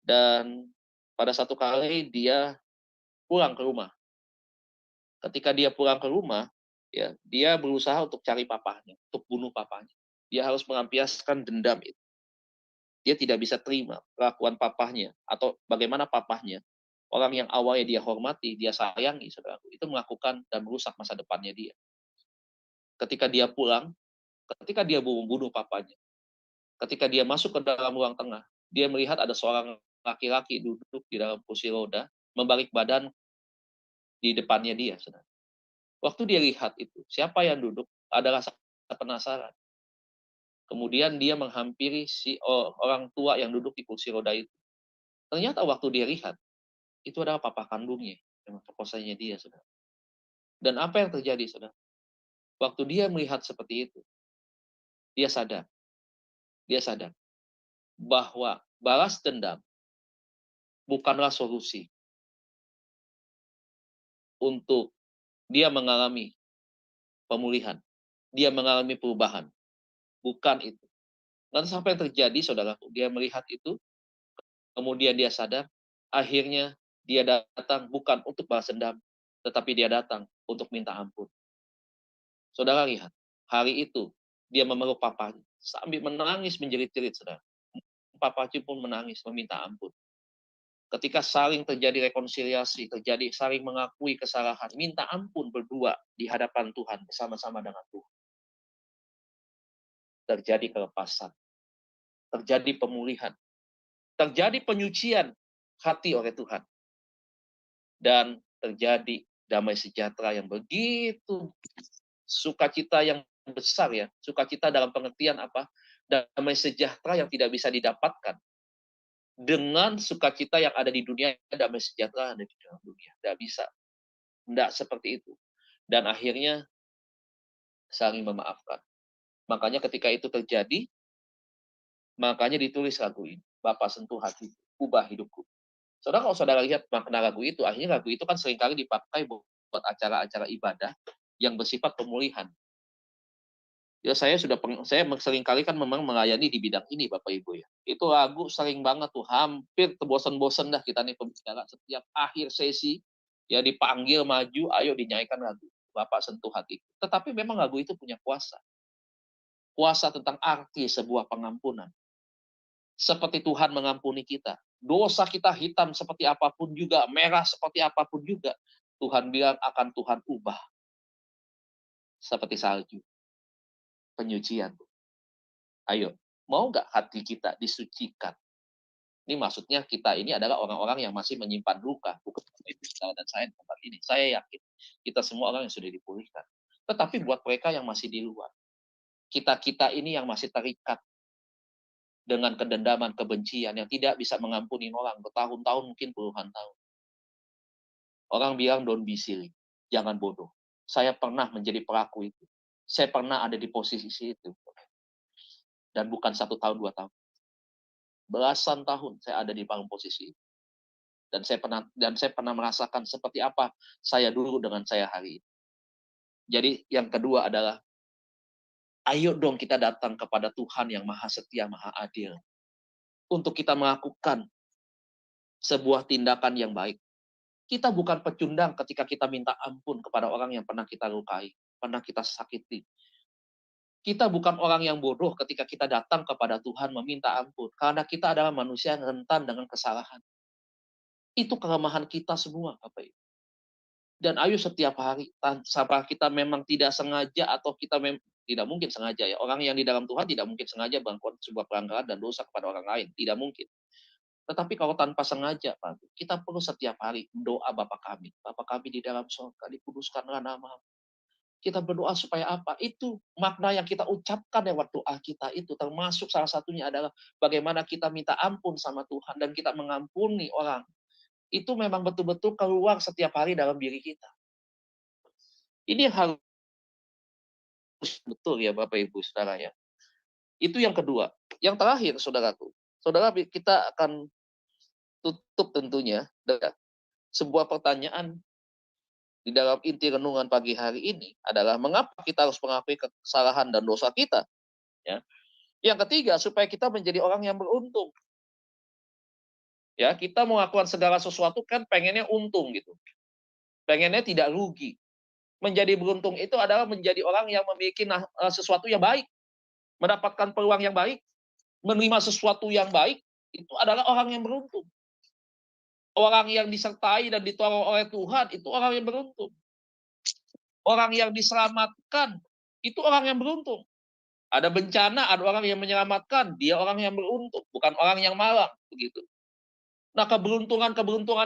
dan pada satu kali dia pulang ke rumah. Ketika dia pulang ke rumah, ya, dia berusaha untuk cari papahnya, untuk bunuh papahnya. Dia harus melampiaskan dendam itu. Dia tidak bisa terima perlakuan papahnya, atau bagaimana papahnya, orang yang awalnya dia hormati, dia sayangi, saudaraku, itu melakukan dan merusak masa depannya dia. Ketika dia pulang, ketika dia membunuh papanya, ketika dia masuk ke dalam ruang tengah, dia melihat ada seorang laki-laki duduk di dalam kursi roda, membalik badan di depannya dia, saudara. Waktu dia lihat itu, siapa yang duduk, ada rasa penasaran. Kemudian dia menghampiri si orang tua yang duduk di kursi roda itu. Ternyata waktu dia lihat, itu adalah papa kandungnya yang memperkosanya dia, saudara. Dan apa yang terjadi, saudara? Waktu dia melihat seperti itu, dia sadar. Dia sadar bahwa balas dendam bukanlah solusi untuk dia mengalami pemulihan, dia mengalami perubahan. Bukan itu. Dan sampai yang terjadi, saudaraku, dia melihat itu, kemudian dia sadar, akhirnya dia datang bukan untuk balas dendam, tetapi dia datang untuk minta ampun. Saudara lihat, hari itu dia memeluk papanya, sambil menangis menjerit-jerit, saudara. Papanya pun menangis meminta ampun. Ketika saling terjadi rekonsiliasi, terjadi saling mengakui kesalahan, minta ampun berdua di hadapan Tuhan, bersama-sama dengan Tuhan. Terjadi kelepasan, terjadi pemulihan, terjadi penyucian hati oleh Tuhan. Dan terjadi damai sejahtera yang begitu, sukacita yang besar ya, sukacita dalam pengertian apa? Damai sejahtera yang tidak bisa didapatkan dengan sukacita yang ada di dunia, damai sejahtera ada di dalam dunia. Tidak bisa. Tidak seperti itu. Dan akhirnya saling memaafkan. Makanya ketika itu terjadi, makanya ditulis lagu ini. Bapa sentuh hati, ubah hidupku. Saudara, kalau saudara lihat makna lagu itu, akhirnya lagu itu kan seringkali dipakai buat acara-acara ibadah yang bersifat pemulihan. Ya saya seringkali kan memang melayani di bidang ini, Bapak Ibu ya. Itu lagu sering banget tuh, hampir bosan-bosan dah kita nih pembicara, setiap akhir sesi ya dipanggil maju, ayo dinyanyikan lagu Bapak sentuh hati. Tetapi memang lagu itu punya kuasa. Kuasa tentang arti sebuah pengampunan. Seperti Tuhan mengampuni kita. Dosa kita hitam seperti apapun juga, merah seperti apapun juga, Tuhan bilang akan Tuhan ubah. Seperti salju. Penyucian. Ayo, mau nggak hati kita disucikan? Ini maksudnya kita ini adalah orang-orang yang masih menyimpan luka, bukan Ibu dan saya di tempat ini. Saya yakin kita semua orang yang sudah dipulihkan. Tetapi buat mereka yang masih di luar, kita ini yang masih terikat dengan kedendaman, kebencian, yang tidak bisa mengampuni orang bertahun-tahun, mungkin puluhan tahun. Orang bilang don't be silly, jangan bodoh. Saya pernah menjadi pelaku itu. Saya pernah ada di posisi itu. Dan bukan 1 tahun, 2 tahun. Belasan tahun saya ada di dalam posisi itu. Dan saya pernah merasakan seperti apa saya dulu dengan saya hari ini. Jadi yang kedua adalah, ayo dong kita datang kepada Tuhan yang Maha Setia, Maha Adil. Untuk kita melakukan sebuah tindakan yang baik. Kita bukan pecundang ketika kita minta ampun kepada orang yang pernah kita lukai, pernah kita sakiti. Kita bukan orang yang bodoh ketika kita datang kepada Tuhan meminta ampun. Karena kita adalah manusia yang rentan dengan kesalahan. Itu kelemahan kita semua, Bapak Ibu. Dan ayo setiap hari, sampai kita memang tidak sengaja atau kita tidak mungkin sengaja ya. Orang yang di dalam Tuhan tidak mungkin sengaja melakukan sebuah pelanggaran dan dosa kepada orang lain. Tidak mungkin. Tetapi kalau tanpa sengaja, Pak, kita perlu setiap hari doa Bapa kami. Bapa kami di dalam surga, dikuduskanlah nama-Mu. Kita berdoa supaya apa? Itu makna yang kita ucapkan lewat doa kita itu. Termasuk salah satunya adalah bagaimana kita minta ampun sama Tuhan dan kita mengampuni orang. Itu memang betul-betul keluar setiap hari dalam diri kita. Ini harus betul ya Bapak Ibu Saudara ya. Itu yang kedua. Yang terakhir Saudaraku, Saudara, kita akan tutup tentunya dengan sebuah pertanyaan di dalam inti renungan pagi hari ini adalah mengapa kita harus mengakui kesalahan dan dosa kita, ya. Yang ketiga, supaya kita menjadi orang yang beruntung. Ya, kita melakukan segala sesuatu kan pengennya untung gitu. Pengennya tidak rugi. Menjadi beruntung itu adalah menjadi orang yang memiliki sesuatu yang baik, mendapatkan peluang yang baik, menerima sesuatu yang baik, itu adalah orang yang beruntung. Orang yang disertai dan ditolong oleh Tuhan, itu orang yang beruntung. Orang yang diselamatkan, itu orang yang beruntung. Ada bencana, ada orang yang menyelamatkan, dia orang yang beruntung, bukan orang yang malang, begitu. Nah, keberuntungan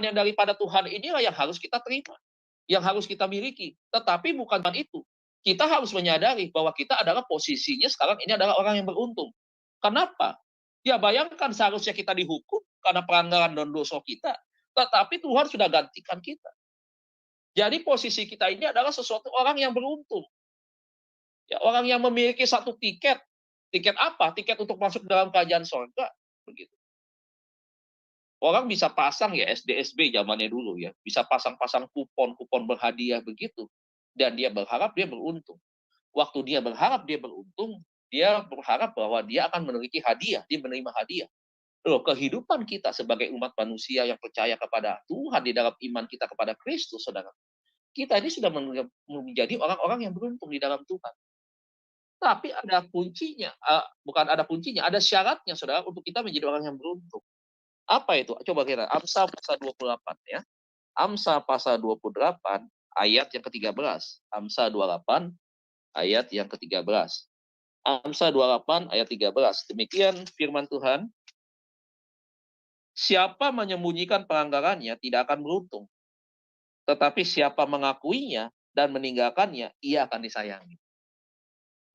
yang daripada Tuhan inilah yang harus kita terima, yang harus kita miliki. Tetapi bukan itu. Kita harus menyadari bahwa kita adalah posisinya sekarang ini adalah orang yang beruntung. Kenapa? Ya bayangkan seharusnya kita dihukum karena pelanggaran dan dosa kita. Tetapi Tuhan sudah gantikan kita. Jadi posisi kita ini adalah sesuatu orang yang beruntung. Ya, orang yang memiliki satu tiket. Tiket apa? Tiket untuk masuk dalam kerajaan surga. Begitu. Orang bisa pasang ya SDSB zamannya dulu ya. Bisa pasang-pasang kupon berhadiah begitu. Dan dia berharap dia beruntung. Waktu dia berharap dia beruntung, dia berharap bahwa dia akan memiliki hadiah, dia menerima hadiah. Loh, kehidupan kita sebagai umat manusia yang percaya kepada Tuhan di dalam iman kita kepada Kristus, saudara. Kita ini sudah menjadi orang-orang yang beruntung di dalam Tuhan. Tapi ada kuncinya, bukan ada kuncinya, ada syaratnya, saudara, untuk kita menjadi orang yang beruntung. Apa itu? Coba kita Amsal pasal 28 ya. Amsal pasal 28 ayat yang ke-13. Amsal 28 ayat yang ke-13. Amsal 28 ayat 13. Demikian firman Tuhan. Siapa menyembunyikan pelanggarannya tidak akan beruntung. Tetapi siapa mengakuinya dan meninggalkannya, ia akan disayangi.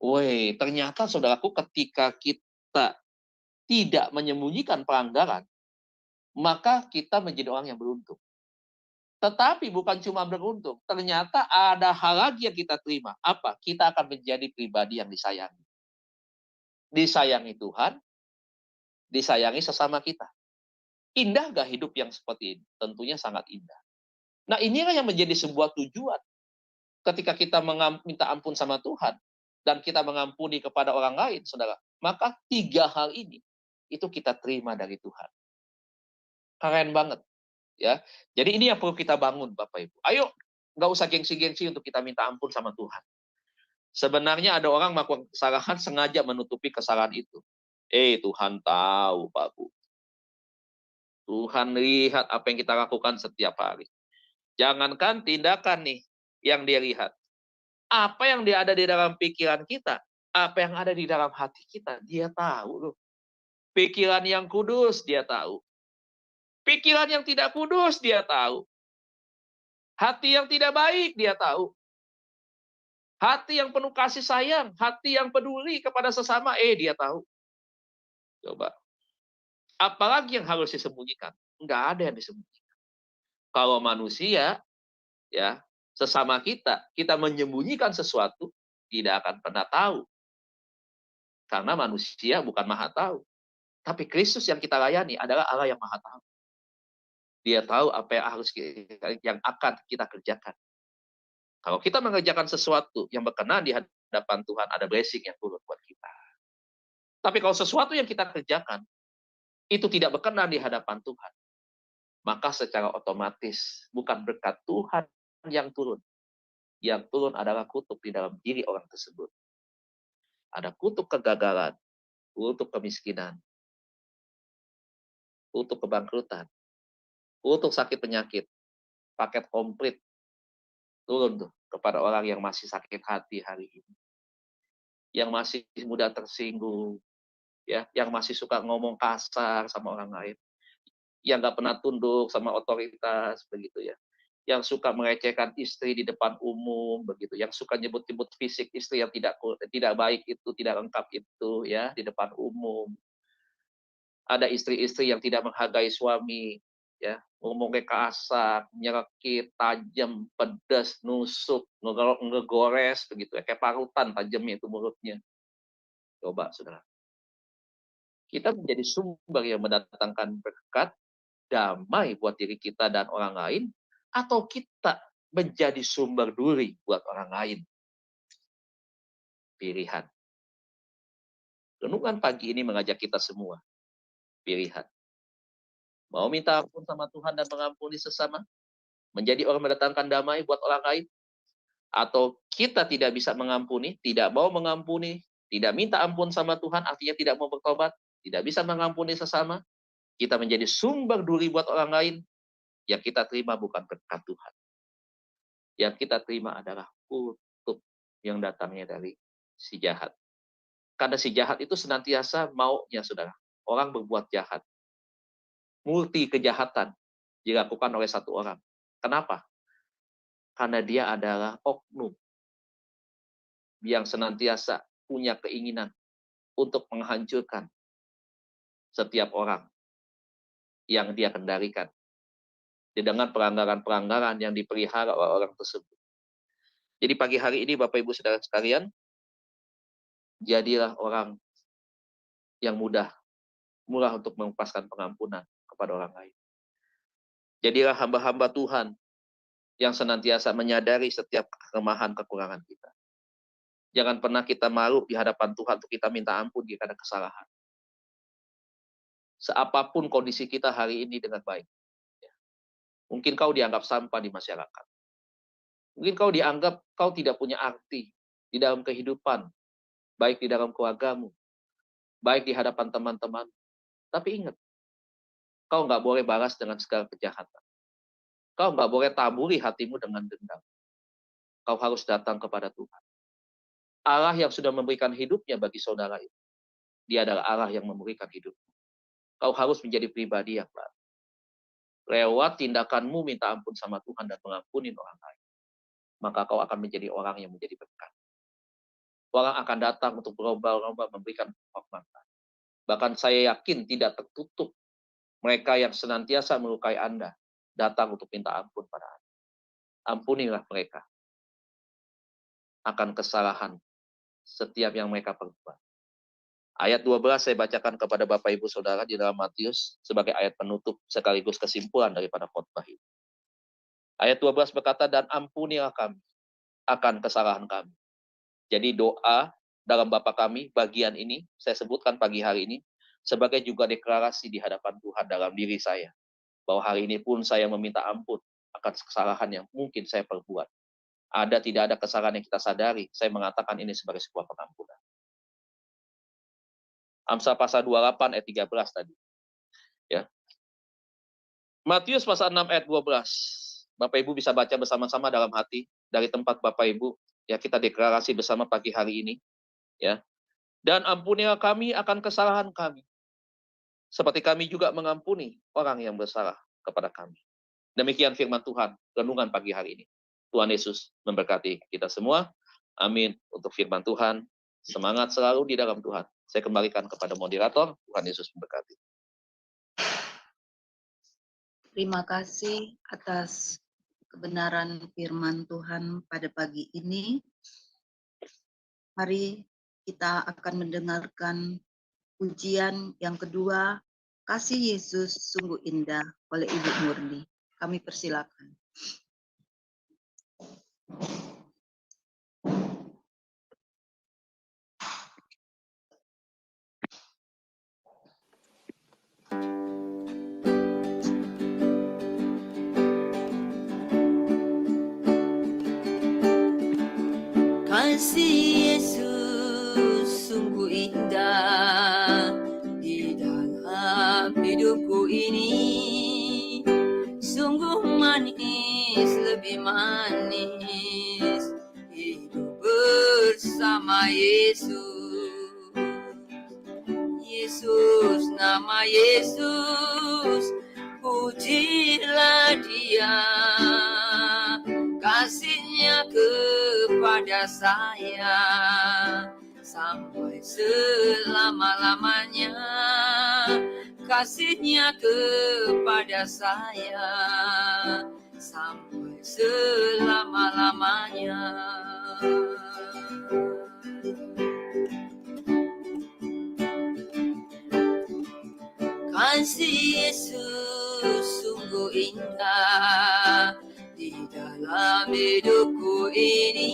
Woi, ternyata saudaraku ketika kita tidak menyembunyikan pelanggaran, maka kita menjadi orang yang beruntung. Tetapi bukan cuma beruntung, ternyata ada hal lagi yang kita terima. Apa? Kita akan menjadi pribadi yang disayangi. Disayangi Tuhan, disayangi sesama kita. Indah gak hidup yang seperti ini? Tentunya sangat indah. Nah, inilah yang menjadi sebuah tujuan. Ketika kita minta ampun sama Tuhan, dan kita mengampuni kepada orang lain, saudara, maka 3 hal ini, itu kita terima dari Tuhan. Keren banget. Ya, jadi ini yang perlu kita bangun, Bapak Ibu. Ayo, nggak usah gengsi-gengsi untuk kita minta ampun sama Tuhan. Sebenarnya ada orang melakukan kesalahan sengaja menutupi kesalahan itu. Tuhan tahu, Pak Bu. Tuhan lihat apa yang kita lakukan setiap hari. Jangankan tindakan nih yang dia lihat. Apa yang dia ada di dalam pikiran kita, apa yang ada di dalam hati kita, dia tahu loh. Pikiran yang kudus dia tahu. Pikiran yang tidak kudus dia tahu. Hati yang tidak baik dia tahu. Hati yang penuh kasih sayang, hati yang peduli kepada sesama, dia tahu. Coba. Apalagi yang harus disembunyikan? Enggak ada yang disembunyikan. Kalau manusia, ya, sesama kita menyembunyikan sesuatu, tidak akan pernah tahu. Karena manusia bukan maha tahu. Tapi Kristus yang kita layani adalah Allah yang maha tahu. Dia tahu apa yang akan kita kerjakan. Kalau kita mengerjakan sesuatu yang berkenan di hadapan Tuhan, ada blessing yang turun buat kita. Tapi kalau sesuatu yang kita kerjakan, itu tidak berkenan di hadapan Tuhan, maka secara otomatis bukan berkat Tuhan yang turun. Yang turun adalah kutuk di dalam diri orang tersebut. Ada kutuk kegagalan, kutuk kemiskinan, kutuk kebangkrutan, kutuk sakit penyakit, paket komplit turun tuh kepada orang yang masih sakit hati hari ini. Yang masih mudah tersinggung, ya, yang masih suka ngomong kasar sama orang lain, yang nggak pernah tunduk sama otoritas, begitu ya, yang suka melecehkan istri di depan umum, begitu, yang suka nyebut-nyebut fisik istri yang tidak baik itu, tidak lengkap itu, ya, di depan umum. Ada istri-istri yang tidak menghargai suami, ya, ngomongnya kasar, nyelekit, tajam, pedas, nusuk, ngegores, begitu ya, kayak parutan tajamnya itu mulutnya. Coba, saudara. kita menjadi sumber yang mendatangkan berkat, damai buat diri kita dan orang lain, atau kita menjadi sumber duri buat orang lain. Pilihan. Renungan pagi ini mengajak kita semua. Pilihan. Mau minta ampun sama Tuhan dan mengampuni sesama? Menjadi orang mendatangkan damai buat orang lain? Atau kita tidak bisa mengampuni, tidak mau mengampuni, tidak minta ampun sama Tuhan, artinya tidak mau bertobat, tidak bisa mengampuni sesama, kita menjadi sumber duri buat orang lain, yang kita terima bukan berkat Tuhan. Yang kita terima adalah kutuk yang datangnya dari si jahat. Karena si jahat itu senantiasa maunya, saudara. Orang berbuat jahat. Multi kejahatan dilakukan oleh satu orang. Kenapa? Karena dia adalah oknum yang senantiasa punya keinginan untuk menghancurkan setiap orang yang dia kendalikan. Dengan pelanggaran-pelanggaran yang dipelihara oleh orang tersebut. Jadi pagi hari ini Bapak Ibu Saudara sekalian, jadilah orang yang murah untuk melepaskan pengampunan kepada orang lain. Jadilah hamba-hamba Tuhan yang senantiasa menyadari setiap kelemahan kekurangan kita. Jangan pernah kita malu di hadapan Tuhan untuk kita minta ampun jika ada kesalahan. Seapapun kondisi kita hari ini dengan baik. Mungkin kau dianggap sampah di masyarakat. Mungkin kau dianggap kau tidak punya arti di dalam kehidupan, baik di dalam keluargamu, baik di hadapan teman-teman. Tapi ingat, kau nggak boleh balas dengan segala kejahatan. Kau nggak boleh taburi hatimu dengan dendam. Kau harus datang kepada Tuhan. Allah yang sudah memberikan hidupnya bagi saudara itu. Dia adalah Allah yang memberikan hidupmu. Kau harus menjadi pribadi yang baru. Lewat tindakanmu minta ampun sama Tuhan dan mengampuni orang lain. Maka kau akan menjadi orang yang menjadi berkat. Orang akan datang untuk berlomba-lomba memberikan penghormatan. Bahkan saya yakin tidak tertutup mereka yang senantiasa melukai Anda datang untuk minta ampun pada Anda. Ampunilah mereka akan kesalahan setiap yang mereka perbuat. Ayat 12 saya bacakan kepada Bapak Ibu Saudara di dalam Matius sebagai ayat penutup sekaligus kesimpulan daripada khotbah ini. Ayat 12 berkata, dan ampunilah kami akan kesalahan kami. Jadi doa dalam Bapa kami bagian ini saya sebutkan pagi hari ini sebagai juga deklarasi di hadapan Tuhan dalam diri saya. Bahwa hari ini pun saya meminta ampun akan kesalahan yang mungkin saya perbuat. Tidak ada kesalahan yang kita sadari, saya mengatakan ini sebagai sebuah pengampunan. Amsal pasal 28 ayat 13 tadi. Ya. Matius pasal 6 ayat 12. Bapak Ibu bisa baca bersama-sama dalam hati dari tempat Bapak Ibu. Ya, kita deklarasi bersama pagi hari ini. Ya. Dan ampunilah kami akan kesalahan kami. Seperti kami juga mengampuni orang yang bersalah kepada kami. Demikian firman Tuhan, renungan pagi hari ini. Tuhan Yesus memberkati kita semua. Amin. Untuk firman Tuhan, semangat selalu di dalam Tuhan. Saya kembalikan kepada moderator. Tuhan Yesus memberkati. Terima kasih atas kebenaran firman Tuhan pada pagi ini. Mari kita akan mendengarkan pujian yang kedua, Kasih Yesus Sungguh Indah oleh Ibu Murni. Kami persilakan. Kasih Yesus sungguh indah di dalam hidupku ini, sungguh manis, lebih manis hidup bersama Yesus. Yesus, nama Yesus, pujilah Dia. Kasih-Nya kepada saya sampai selama-lamanya. Kasih-Nya kepada saya sampai selama-lamanya. Kasih Yesus sungguh indah di dalam hidupku ini,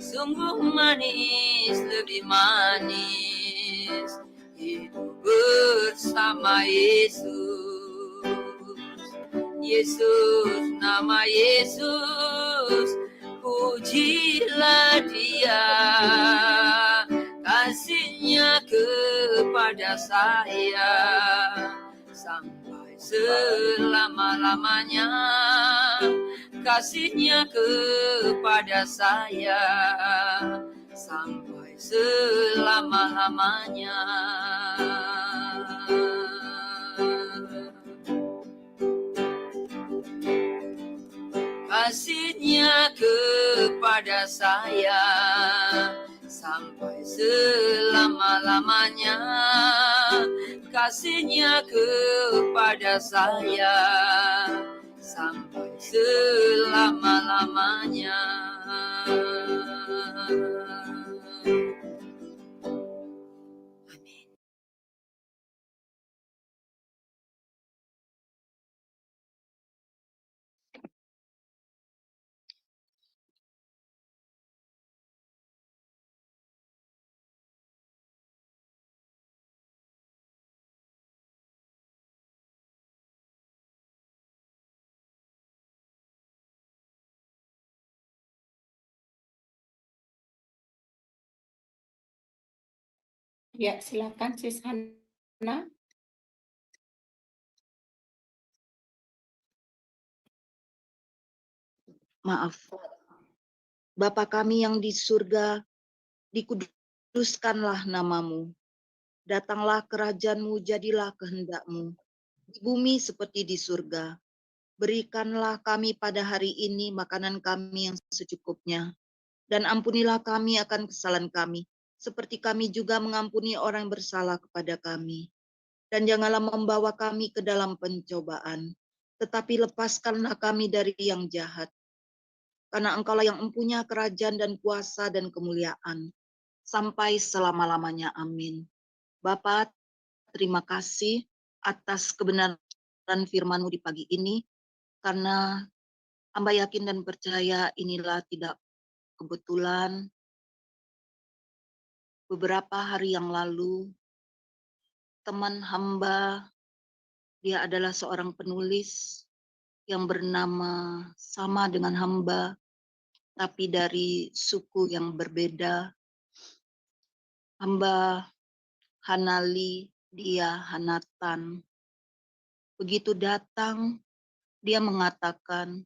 sungguh manis, lebih manis hidup bersama Yesus. Yesus, nama Yesus, pujilah Dia, kasihnya kepada saya sampai selama-lamanya, kasihnya kepada saya sampai selama-lamanya. Kasihnya kepada saya sampai selama-lamanya, kasihnya kepada saya sampai selama-lamanya. Amin. Ya, silakan Sis Hana. Maaf. Bapa kami yang di surga, dikuduskanlah namamu. Datanglah kerajaan-Mu, jadilah kehendak-Mu di bumi seperti di surga. Berikanlah kami pada hari ini makanan kami yang secukupnya. Dan ampunilah kami akan kesalahan kami, seperti kami juga mengampuni orang yang bersalah kepada kami. Dan janganlah membawa kami ke dalam pencobaan, tetapi lepaskanlah kami dari yang jahat. Karena Engkaulah yang mempunyai kerajaan dan kuasa dan kemuliaan, sampai selama-lamanya. Amin. Bapa, terima kasih atas kebenaran firman-Mu di pagi ini, karena hamba yakin dan percaya inilah tidak kebetulan. Beberapa hari yang lalu, teman hamba, dia adalah seorang penulis yang bernama sama dengan hamba, tapi dari suku yang berbeda. Hamba Hanali, dia Hanatan. Begitu datang, dia mengatakan,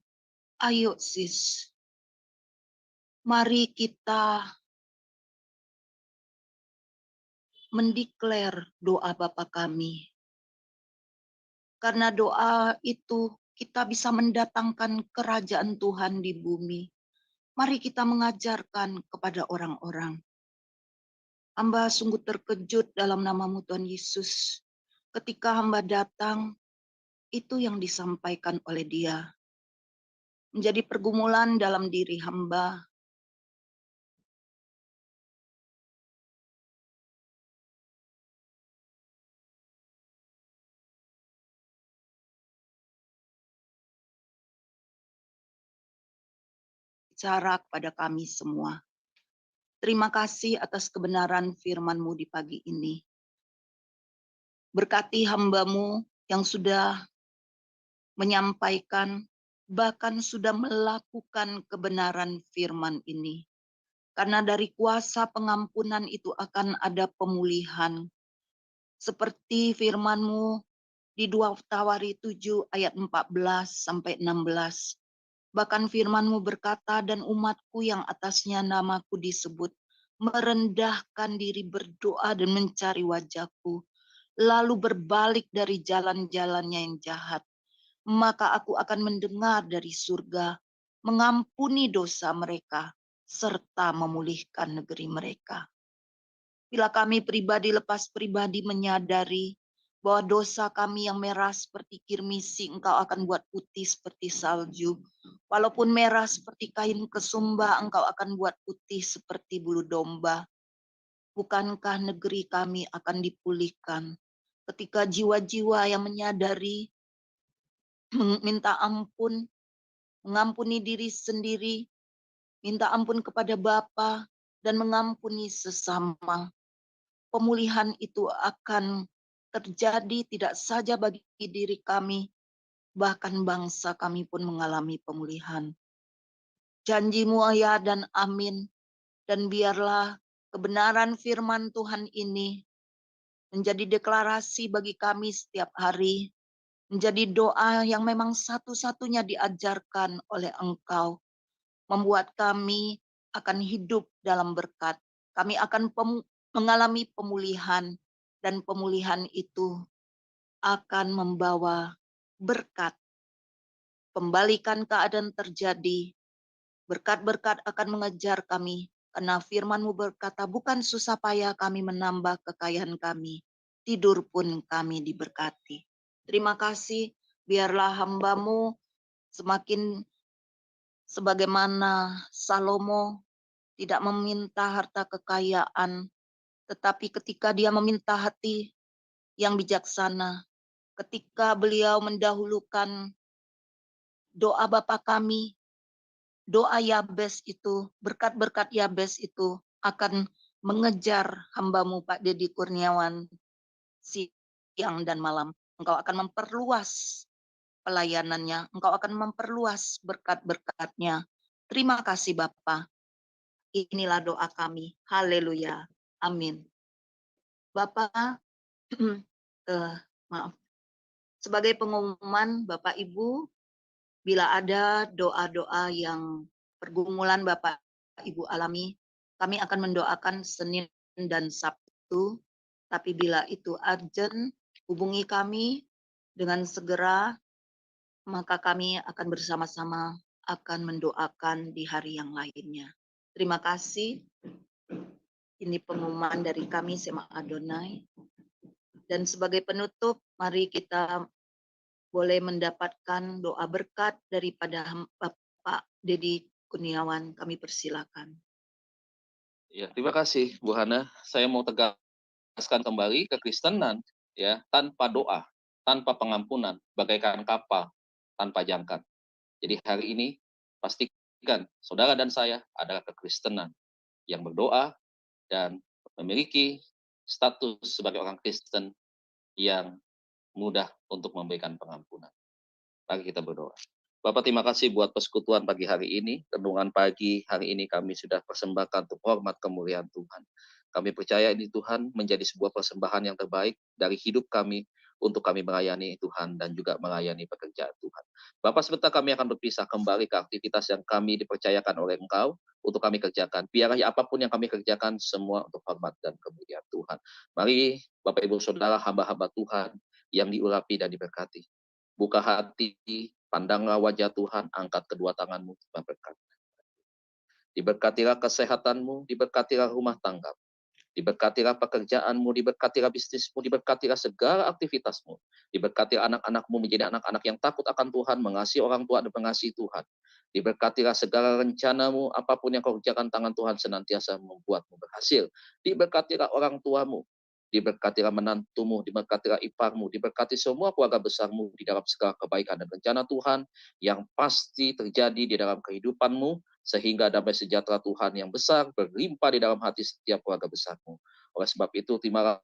ayo sis, mari kita mendeklar doa Bapa kami. Karena doa itu kita bisa mendatangkan kerajaan Tuhan di bumi. Mari kita mengajarkan kepada orang-orang. Hamba sungguh terkejut dalam namamu Tuhan Yesus. Ketika hamba datang, itu yang disampaikan oleh dia. Menjadi pergumulan dalam diri hamba. Bicara kepada kami semua. Terima kasih atas kebenaran firman-Mu di pagi ini. Berkati hamba-Mu yang sudah menyampaikan, bahkan sudah melakukan kebenaran firman ini. Karena dari kuasa pengampunan itu akan ada pemulihan. Seperti firman-Mu di 2 Tawari 7 ayat 14 sampai 16. Bahkan firman-Mu berkata, dan umatku yang atasnya namaku disebut, merendahkan diri berdoa dan mencari wajahku, lalu berbalik dari jalan-jalannya yang jahat. Maka aku akan mendengar dari surga, mengampuni dosa mereka, serta memulihkan negeri mereka. Bila kami pribadi lepas pribadi menyadari bahwa dosa kami yang merah seperti kirmisi Engkau akan buat putih seperti salju. Walaupun merah seperti kain kesumba, Engkau akan buat putih seperti bulu domba. Bukankah negeri kami akan dipulihkan? ketika jiwa-jiwa yang menyadari, minta ampun, mengampuni diri sendiri, minta ampun kepada Bapa, dan mengampuni sesama. Pemulihan itu akan terjadi tidak saja bagi diri kami, bahkan bangsa kami pun mengalami pemulihan. Janji-Mu ya dan amin, dan biarlah kebenaran firman Tuhan ini menjadi deklarasi bagi kami setiap hari, menjadi doa yang memang satu-satunya diajarkan oleh Engkau, membuat kami akan hidup dalam berkat. Kami akan mengalami pemulihan, dan pemulihan itu akan membawa berkat. Pembalikan keadaan terjadi, berkat-berkat akan mengejar kami, karena firman-Mu berkata, bukan susah payah kami menambah kekayaan kami, tidur pun kami diberkati. Terima kasih, biarlah hamba-Mu semakin sebagaimana Salomo tidak meminta harta kekayaan, tetapi ketika dia meminta hati yang bijaksana, ketika beliau mendahulukan doa Bapa kami, doa Yabes itu, berkat-berkat Yabes itu akan mengejar hamba-Mu Pak Dedi Kurniawan siang dan malam. Engkau akan memperluas pelayanannya, Engkau akan memperluas berkat-berkatnya. Terima kasih Bapa. Inilah doa kami. Haleluya. Amin. Bapak, maaf. Sebagai pengumuman Bapak Ibu, bila ada doa-doa yang pergumulan Bapak Ibu alami, kami akan mendoakan Senin dan Sabtu. Tapi bila itu urgent, hubungi kami dengan segera, maka kami akan bersama-sama akan mendoakan di hari yang lainnya. Terima kasih. Ini pengumuman dari kami Sema Adonai. Dan sebagai penutup, mari kita boleh mendapatkan doa berkat daripada Bapak Dedi Kurniawan. Kami persilakan. Ya, terima kasih Bu Hana. Saya mau tegaskan kembali kekristenan ya, tanpa doa, tanpa pengampunan, bagaikan kapal tanpa jangkar. Jadi hari ini pastikan saudara dan saya adalah kekristenan yang berdoa dan memiliki status sebagai orang Kristen yang mudah untuk memberikan pengampunan. Mari kita berdoa. Bapak, terima kasih buat persekutuan pagi hari ini. Renungan pagi hari ini kami sudah persembahkan untuk hormat kemuliaan Tuhan. Kami percaya ini Tuhan menjadi sebuah persembahan yang terbaik dari hidup kami untuk kami melayani Tuhan dan juga melayani pekerjaan Tuhan. Bapak, sebentar kami akan berpisah kembali ke aktivitas yang kami dipercayakan oleh Engkau untuk kami kerjakan. Biarlah apapun yang kami kerjakan semua untuk hormat dan kemuliaan Tuhan. Mari Bapak Ibu Saudara hamba-hamba Tuhan yang diurapi dan diberkati. Buka hati, pandanglah wajah Tuhan, angkat kedua tanganmu, berkat. Diberkatilah kesehatanmu, diberkatilah rumah tangga, diberkatilah pekerjaanmu, diberkatilah bisnismu, diberkatilah segala aktivitasmu, diberkatilah anak-anakmu menjadi anak-anak yang takut akan Tuhan, mengasihi orang tua dan mengasihi Tuhan. Diberkatilah segala rencanamu, apapun yang kau kerjakan, tangan Tuhan senantiasa membuatmu berhasil. Diberkatilah orang tuamu, diberkatilah menantumu, diberkatilah iparmu, diberkati semua keluarga besarmu di dalam segala kebaikan dan rencana Tuhan yang pasti terjadi di dalam kehidupanmu, sehingga damai sejahtera Tuhan yang besar berlimpah di dalam hati setiap keluarga besarmu. Oleh sebab itu, terimalah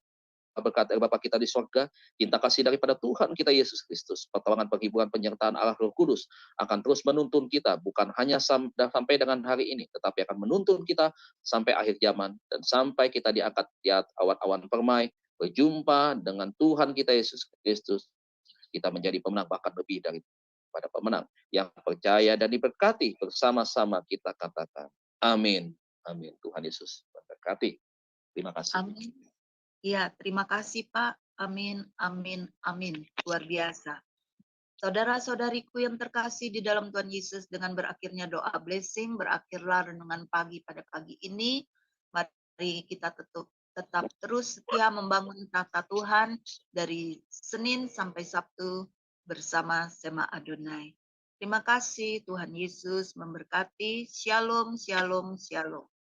berkat dari Bapa kita di surga, cinta kasih daripada Tuhan kita Yesus Kristus, pertolongan penghiburan penyertaan Allah Roh Kudus akan terus menuntun kita, bukan hanya sampai dengan hari ini, tetapi akan menuntun kita sampai akhir zaman, dan sampai kita diangkat di awan-awan permai, berjumpa dengan Tuhan kita Yesus Kristus, kita menjadi pemenang, bahkan lebih daripada pemenang, yang percaya dan diberkati bersama-sama kita katakan, amin, amin. Tuhan Yesus memberkati. Terima kasih. Amin. Ya, terima kasih Pak. Amin, amin, amin. Luar biasa. Saudara-saudariku yang terkasih di dalam Tuhan Yesus, dengan berakhirnya doa blessing, berakhirlah renungan pagi pada pagi ini. Mari kita tetap terus setia membangun tata Tuhan dari Senin sampai Sabtu bersama Sema Adonai. Terima kasih, Tuhan Yesus memberkati. Shalom, shalom, shalom.